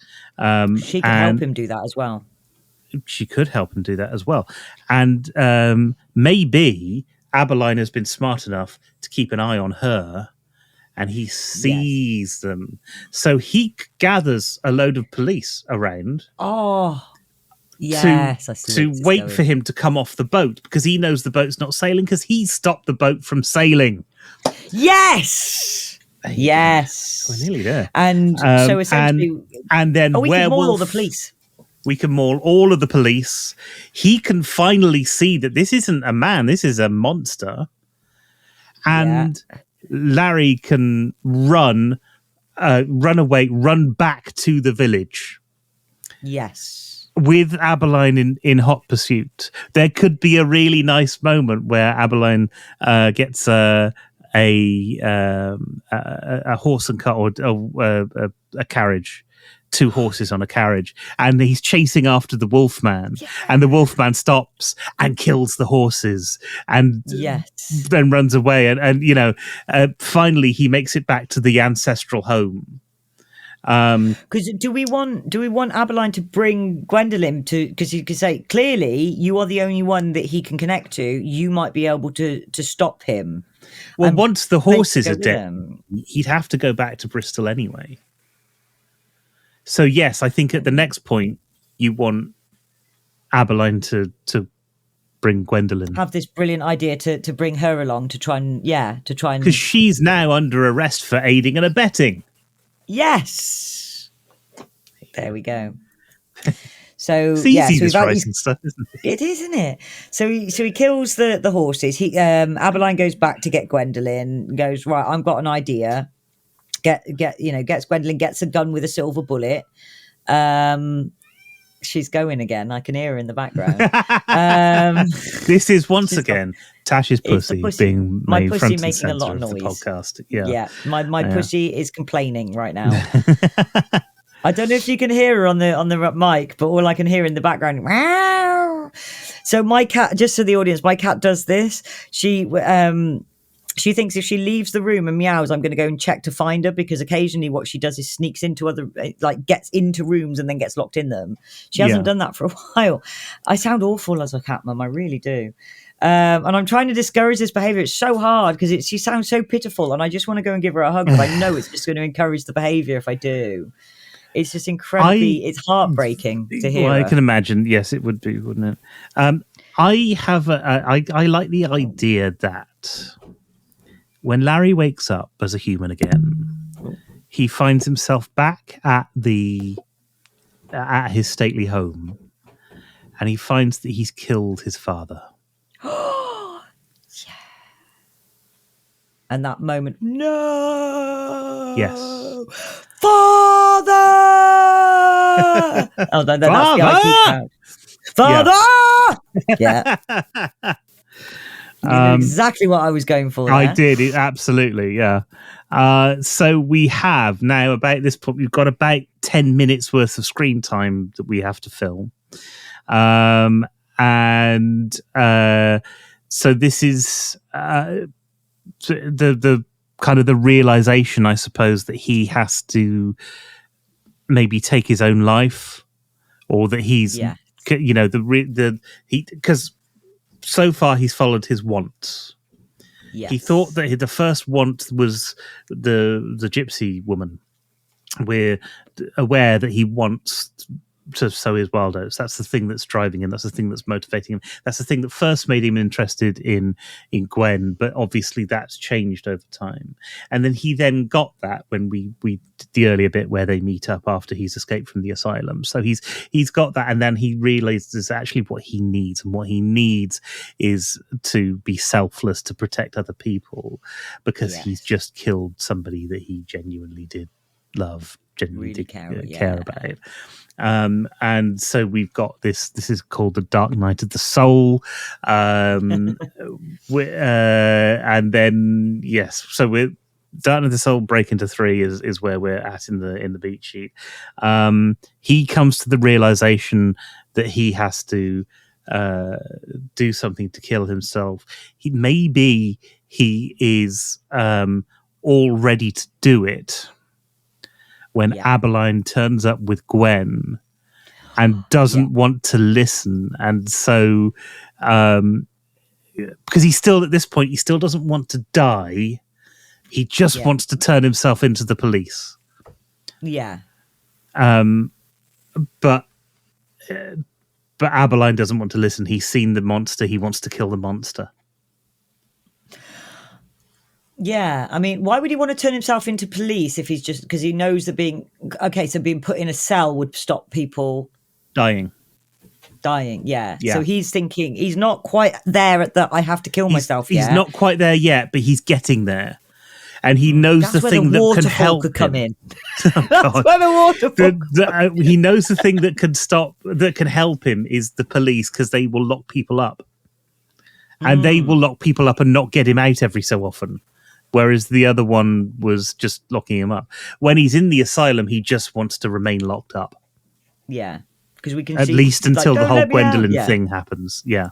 She can help him do that as well. She could help him do that as well. And maybe Aberline has been smart enough to keep an eye on her, and he sees them. So he gathers a load of police around. Oh, yes. To wait for him to come off the boat because he knows the boat's not sailing because he stopped the boat from sailing. Yes. Yes. We're nearly there. And so essentially... And then we can maul all the police. We can maul all of the police. He can finally see that this isn't a man, this is a monster. And Larry can run away, run back to the village. Yes. With Aberline in hot pursuit. There could be a really nice moment where Aberline gets a horse and cart or a carriage. 2 horses on a carriage, and he's chasing after the Wolfman, and the Wolfman stops and kills the horses, and then runs away, and finally he makes it back to the ancestral home. Because do we want Aberline to bring Gwendolyn to? Because you could say clearly you are the only one that he can connect to. You might be able to stop him. Well, once the horses are dead, he'd have to go back to Bristol anyway. So yes, I think at the next point you want Aberline to bring Gwendolyn. Have this brilliant idea to bring her along to try and because she's now under arrest for aiding and abetting. Yes, there we go. So it's easy this writing stuff, isn't it? It is, isn't it? So he kills the horses. Aberline goes back to get Gwendolyn. Goes, right, I've got an idea. Gets Gwendolyn, gets a gun with a silver bullet. She's going again. I can hear her in the background. This is once again Tash's pussy being my made pussy front and making a lot center of noise. The podcast. Yeah. My pussy is complaining right now. I don't know if you can hear her on the mic, but all I can hear in the background. Wow. So my cat, just so the audience, my cat does this. She thinks if she leaves the room and meows, I'm going to go and check to find her, because occasionally what she does is sneaks into gets into rooms and then gets locked in them. She hasn't done that for a while. I sound awful as a cat mum. I really do. And I'm trying to discourage this behavior. It's so hard because she sounds so pitiful, and I just want to go and give her a hug, but I know it's just going to encourage the behavior if I do. It's just incredibly, it's heartbreaking to hear. Well, I can imagine. Yes, it would be, wouldn't it? I like the idea that when Larry wakes up as a human again, he finds himself back at his stately home, and he finds that he's killed his father. Yeah. And that moment, no. Yes. Father. Oh, that's the IT crowd. Father. Yeah. You know exactly what I was going for there. I did, absolutely, yeah. So we have now about this point, we've got about 10 minutes worth of screen time that we have to film. So this is the kind of the realization, I suppose, that he has to maybe take his own life, or that he's, because so far he's followed his wants. Yes. He thought that the first want was the gypsy woman. We're aware that he wants to sow his wild oats. That's the thing that's driving him. That's the thing that's motivating him. That's the thing that first made him interested in Gwen, but obviously that's changed over time. And then he got that when we did the earlier bit where they meet up after he's escaped from the asylum. So he's got that, and then he realizes actually what he needs, and what he needs is to be selfless, to protect other people, because he's just killed somebody that he genuinely did love, genuinely really did care about. And so we've got this is called the Dark Night of the Soul. And then, yes, so starting this whole break into three is where we're at in the beat sheet. He comes to the realization that he has to do something to kill himself. Maybe he is all ready to do it when Aberline turns up with Gwen and doesn't want to listen, and so because he still at this point he still doesn't want to die. He just wants to turn himself into the police. Yeah. But Aberline doesn't want to listen. He's seen the monster. He wants to kill the monster. Yeah, I mean, why would he want to turn himself into police if he's just because he knows that being put in a cell would stop people dying. Yeah. So he's thinking he's not quite there at the I have to kill myself yet. He's not quite there yet, but he's getting there. And he knows the thing that can help him. Come in. That's where the waterfall. He knows the thing that can help him is the police, because they will lock people up, and they will lock people up and not get him out every so often. Whereas the other one was just locking him up. When he's in the asylum, he just wants to remain locked up. Yeah, because we can at least until the whole Gwendolyn thing happens. Yeah.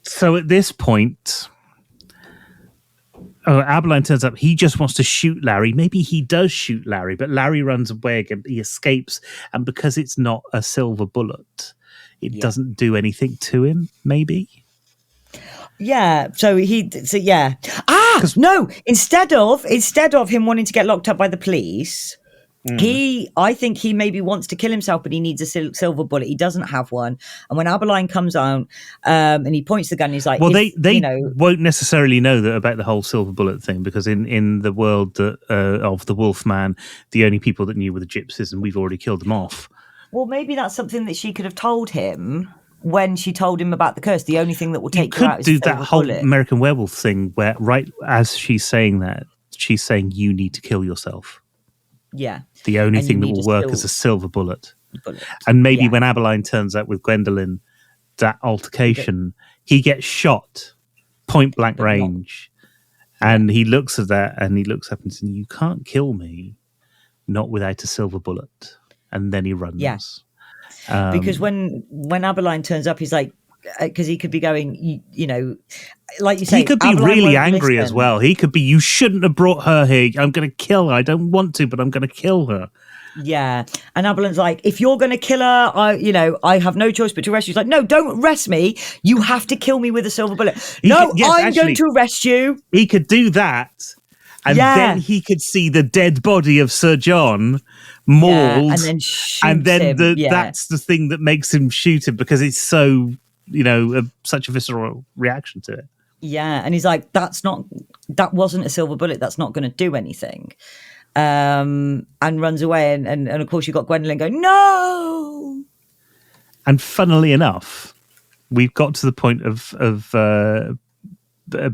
So at this point, Aberline turns up. He just wants to shoot Larry. Maybe he does shoot Larry, but Larry runs away again. He escapes, and because it's not a silver bullet, it doesn't do anything to him. Maybe. Yeah. So no. Instead of him wanting to get locked up by the police. I think he maybe wants to kill himself, but he needs a silver bullet. He doesn't have one. And when Aberline comes out and he points the gun, he's like, well, they won't necessarily know that about the whole silver bullet thing, because in the world of the Wolfman, the only people that knew were the gypsies, and we've already killed them off. Well, maybe that's something that she could have told him when she told him about the curse. The only thing that will take you out is do the silver that whole bullet. American Werewolf thing where right as she's saying that, she's saying you need to kill yourself. Yeah. The only thing that will work is a silver bullet. And maybe when Aberline turns up with Gwendolyn, that altercation, he gets shot point blank range. And he looks at that and he looks up and says, you can't kill me, not without a silver bullet. And then he runs. Yeah. Because when Aberline turns up, he's like, because he could be going, like you say, he could be really angry as well. He could be, you shouldn't have brought her here. I'm going to kill her. I don't want to, but I'm going to kill her. Yeah. And Aberline's like, if you're going to kill her, I have no choice but to arrest you. He's like, no, don't arrest me. You have to kill me with a silver bullet. I'm going to arrest you. He could do that. And then he could see the dead body of Sir John mauled. And then that's the thing that makes him shoot him, because it's so, such a visceral reaction to it. Yeah. And he's like, that wasn't a silver bullet. That's not going to do anything. And runs away. And of course, you've got Gwendolyn going, no. And funnily enough, we've got to the point of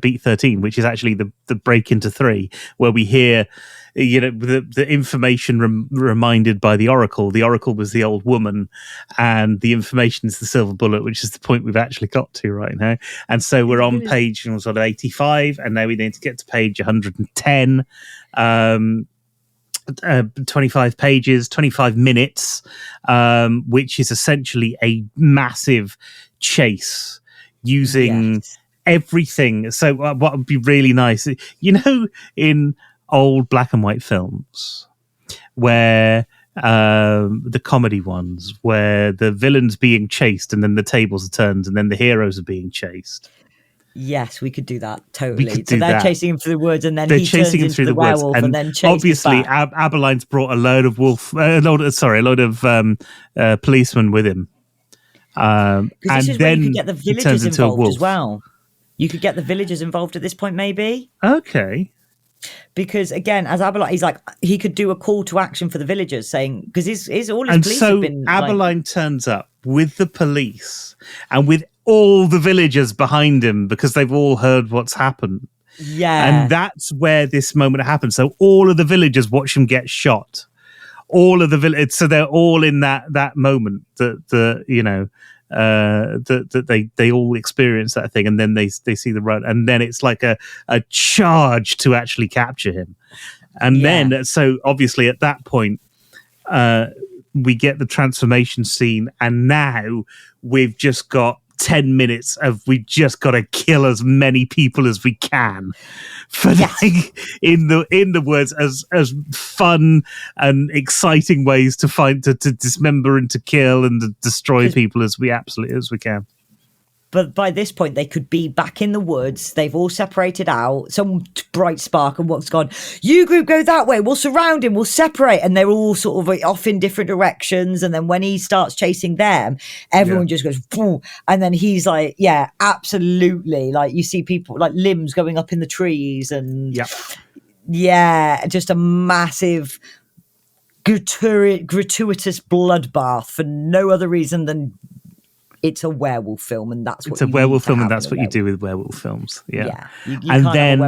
beat 13, which is actually the break into 3, where we hear the information reminded by the Oracle. The Oracle was the old woman, and the information is the silver bullet, which is the point we've actually got to right now. And so we're on page sort of 85, and now we need to get to page 110. 25 pages, 25 minutes, which is essentially a massive chase using everything. So what would be really nice, in old black and white films where the comedy ones, where the villain's being chased and then the tables are turned and then the heroes are being chased. Yes, we could do that totally. So they're chasing him through the woods, and then he turns into the werewolf, and then chases obviously back. Aberline's brought a load of policemen with him. And this is where you could get the villagers involved as well. You could get the villagers involved at this point, maybe. Okay. Because again, as Aberline, he's like, he could do a call to action for the villagers, saying, because all his police have been. Aberline turns up with the police and with all the villagers behind him, because they've all heard what's happened. Yeah. And that's where this moment happens. So all of the villagers watch him get shot. All of the villagers, so they're all in that moment that that they all experience that thing, and then they see the run, and then it's like a charge to actually capture him. And then, so obviously at that point, we get the transformation scene, and now we've just got 10 minutes of we just got to kill as many people as we can for like in the words as fun and exciting ways to find to dismember and to kill and to destroy people as we can. But by this point, they could be back in the woods. They've all separated out. Some bright spark and what's gone, you group go that way. We'll surround him. We'll separate. And they're all sort of off in different directions. And then when he starts chasing them, everyone just goes, boom. And then he's like, yeah, absolutely. Like you see people like limbs going up in the trees and just a massive gratuitous bloodbath for no other reason than it's a werewolf film, and that's what it's a werewolf film, and that's what you do with werewolf films. Yeah. You and then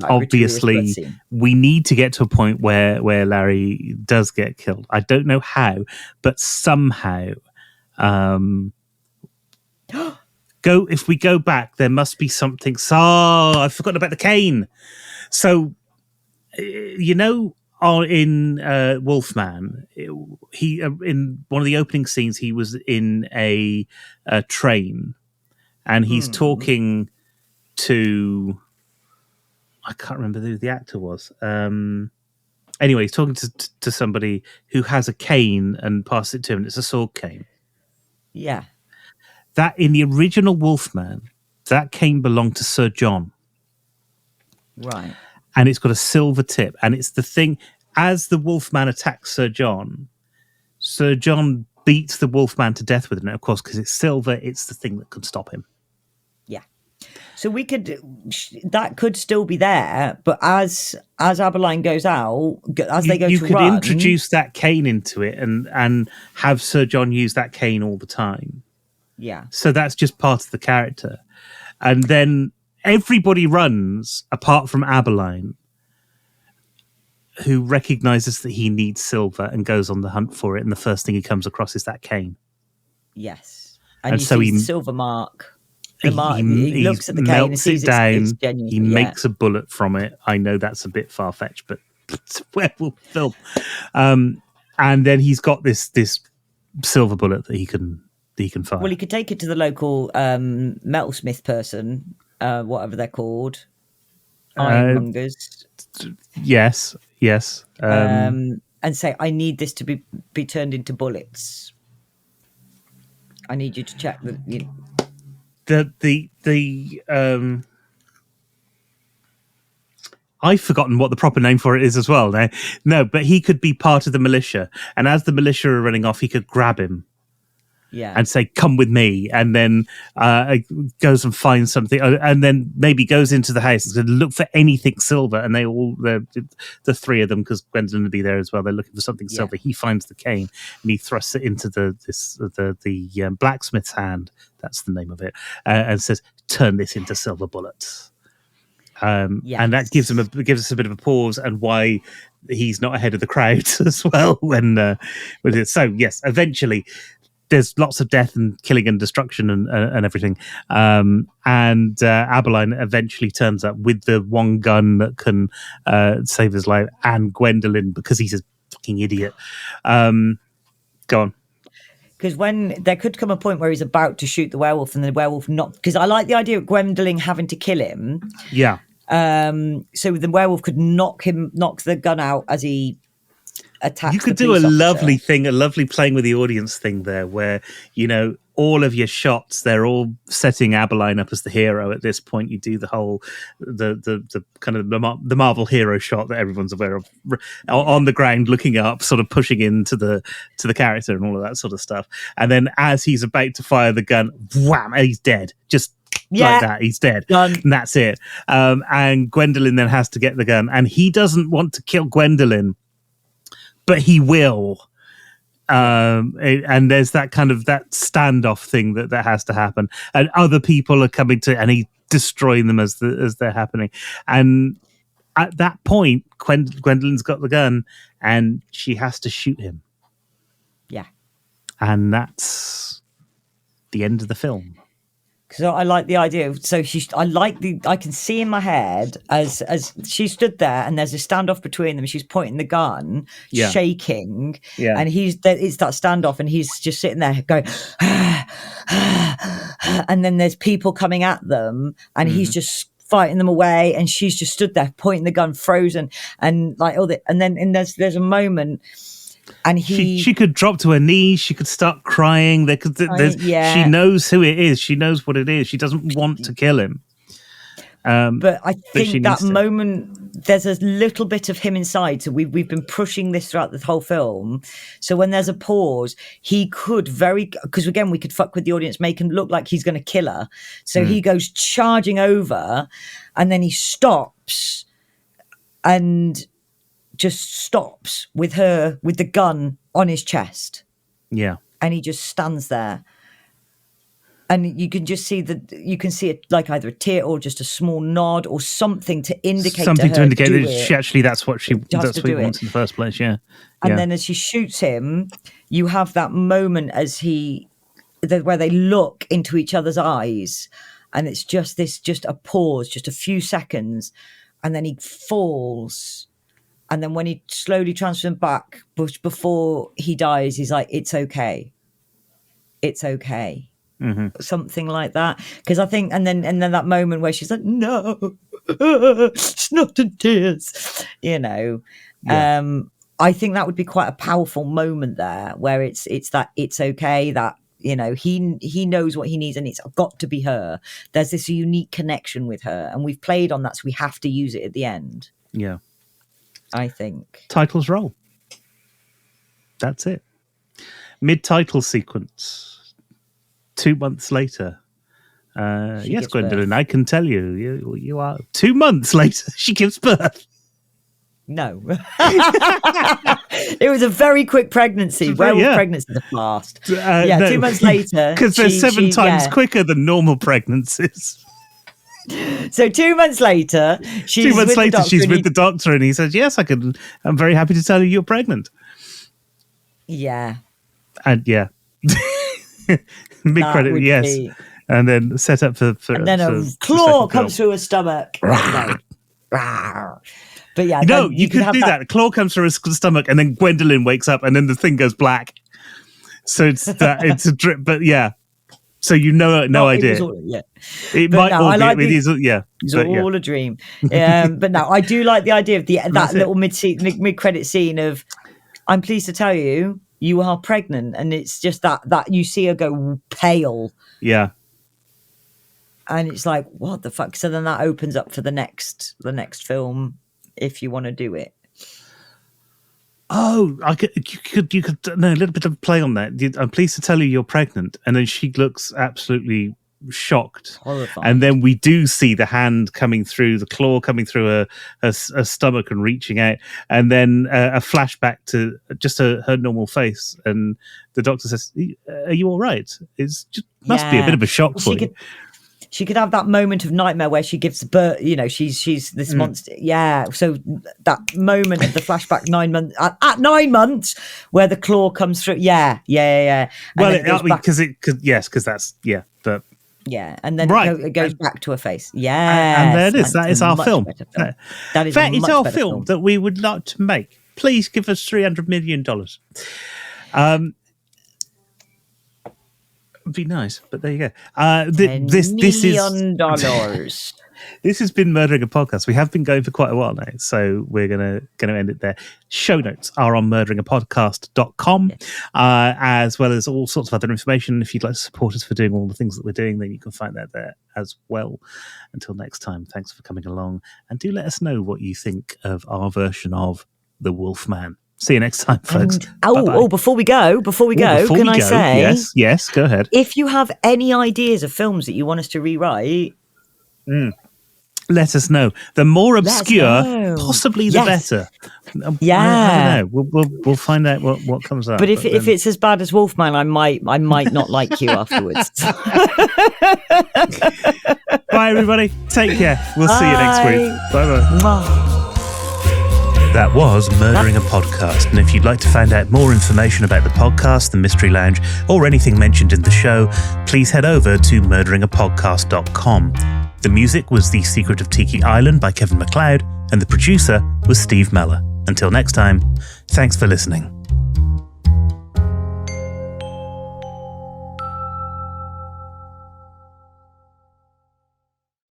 obviously we need to get to a point where Larry does get killed. I don't know how, but somehow, if we go back, there must be something. So I've forgotten about the cane. So in Wolfman, he in one of the opening scenes, he was in a train, and he's talking to, I can't remember who the actor was. Anyway, he's talking to somebody who has a cane and passes it to him, and it's a sword cane. Yeah. That in the original Wolfman, that cane belonged to Sir John. Right. And it's got a silver tip, and it's the thing. As the Wolfman attacks Sir John beats the Wolfman to death with it. And of course, because it's silver, it's the thing that could stop him. Yeah. So that could still be there, but as Aberline goes out, as they go to run, you could introduce that cane into it and have Sir John use that cane all the time. Yeah. So that's just part of the character, and then everybody runs apart from Aberline, who recognizes that he needs silver and goes on the hunt for it. And the first thing he comes across is that cane. Yes. And you see the silver mark. He looks at the cane and sees it down. It's genuine. He makes a bullet from it. I know that's a bit far-fetched, but it's a werewolf film. And then he's got this silver bullet that he can fire. Well, he could take it to the local metalsmith person, whatever they're called, ironmongers. Yes. And say, I need this to be turned into bullets. I need you to check that. I've forgotten what the proper name for it is as well. No, but he could be part of the militia, and as the militia are running off, he could grab him. Yeah. And say, come with me, and then goes and finds something, and then maybe goes into the house and says, look for anything silver. And the three of them, because Gwendolyn would be there as well, they're looking for something silver. He finds the cane and he thrusts it into the blacksmith's hand. That's the name of it, and says, turn this into silver bullets. And that gives us a bit of a pause, and why he's not ahead of the crowd as well. With it. So yes, eventually. There's lots of death and killing and destruction and everything. And Aberline eventually turns up with the one gun that can save his life, and Gwendolyn, because he's a fucking idiot. Go on. Because when there could come a point where he's about to shoot the werewolf and the werewolf not... Because I like the idea of Gwendolyn having to kill him. Yeah. So the werewolf could knock the gun out as he... You could do a lovely thing, a lovely playing with the audience thing there, where all of your shots, they're all setting Aberline up as the hero. At this point, you do the whole the kind of the Marvel hero shot that everyone's aware of, on the ground, looking up, sort of pushing into the character and all of that sort of stuff. And then as he's about to fire the gun, wham, he's dead. Just like that, he's dead. Done. And that's it. And Gwendolyn then has to get the gun, and he doesn't want to kill Gwendolyn, but he will. And there's that kind of that standoff thing that has to happen, and other people are coming to, and he's destroying them as they're happening. And at that point, Gwendolyn's got the gun, and she has to shoot him. Yeah, and that's the end of the film. Because I like the idea. I can see in my head as she stood there and there's a standoff between them. She's pointing the gun, shaking, and it's that standoff, and he's just sitting there going, and then there's people coming at them, and he's just fighting them away, and she's just stood there pointing the gun, frozen, and like all that. And then there's a moment. And she could drop to her knees. She could start crying. She knows who it is. She knows what it is. She doesn't want to kill him. But I think that moment, there's a little bit of him inside. So we've been pushing this throughout the whole film. So when there's a pause, he could because again, we could fuck with the audience, make him look like he's going to kill her. So he goes charging over, and then he stops and just stops with the gun on his chest. Yeah. And he just stands there. And you can just see it like either a tear or just a small nod or something to indicate that that's what he wants in the first place. Yeah. And then as she shoots him, you have that moment where they look into each other's eyes, and it's just a pause, just a few seconds, and then he falls. And then when he slowly transfers him back, before he dies, he's like, "It's okay. It's okay." Mm-hmm. Something like that. Because I think, and then that moment where she's like, "No, it's not in tears," Yeah. I think that would be quite a powerful moment there, where it's that it's okay, that he knows what he needs, and it's got to be her. There's this unique connection with her, and we've played on that, so we have to use it at the end. Yeah. I think. Titles roll. That's it. Mid-title sequence. 2 months later. Yes, Gwendolyn, birth. I can tell you are 2 months later. She gives birth. No. It was a very quick pregnancy. Werewolf pregnancies are fast. No. 2 months later. Because they're 7 times quicker than normal pregnancies. So 2 months later, she's with the doctor, and he says, "Yes, I'm very happy to tell you you're pregnant." Yeah. And mid-credit, yes. And then set up for and then a claw comes through her stomach. But yeah, no, you could do that. A claw comes through her stomach, and then Gwendolyn wakes up, and then the thing goes black. So it's a drip, but yeah. So no idea. It might all be. It's all a dream. But no, I do like the idea of that little mid-credit scene of, "I'm pleased to tell you, you are pregnant," and it's just that you see her go pale. Yeah. And it's like, what the fuck? So then that opens up for the next film, if you want to do it. Oh, you could a little bit of play on that. "I'm pleased to tell you you're pregnant," and then she looks absolutely shocked. Horrified. And then we do see the hand coming through, the claw coming through her stomach and reaching out, and then a flashback to just her normal face, and the doctor says, "Are you all right? It's just must be a bit of a shock for you." She could have that moment of nightmare where she gives birth, she's this monster. Yeah. So that moment of the flashback 9 months, at 9 months, where the claw comes through. Yeah. And well, because that's, but. Yeah. And then it goes back to her face. Yeah. And there it is. That is our film. That is it's our film that we would like to make. Please give us $300 million. Would be nice, but there you go. This is This has been Murdering a Podcast. We have been going for quite a while now, so we're gonna end it there. Show notes are on murderingapodcast.com, as well as all sorts of other information. If you'd like to support us for doing all the things that we're doing, then you can find that there as well. Until next time, thanks for coming along, and do let us know what you think of our version of The Wolfman. See you next time, folks. Before we go, can I say? Yes, go ahead. If you have any ideas of films that you want us to rewrite, let us know. The more obscure, possibly the better. I don't know. We'll find out what comes up. But if it's as bad as Wolfman, I might not like you afterwards. Bye, everybody. Take care. We'll see you next week. Bye-bye. That was Murdering a Podcast, and if you'd like to find out more information about the podcast, the Mystery Lounge, or anything mentioned in the show, please head over to murderingapodcast.com. The music was The Secret of Tiki Island by Kevin MacLeod, and the producer was Steve Meller. Until next time, thanks for listening.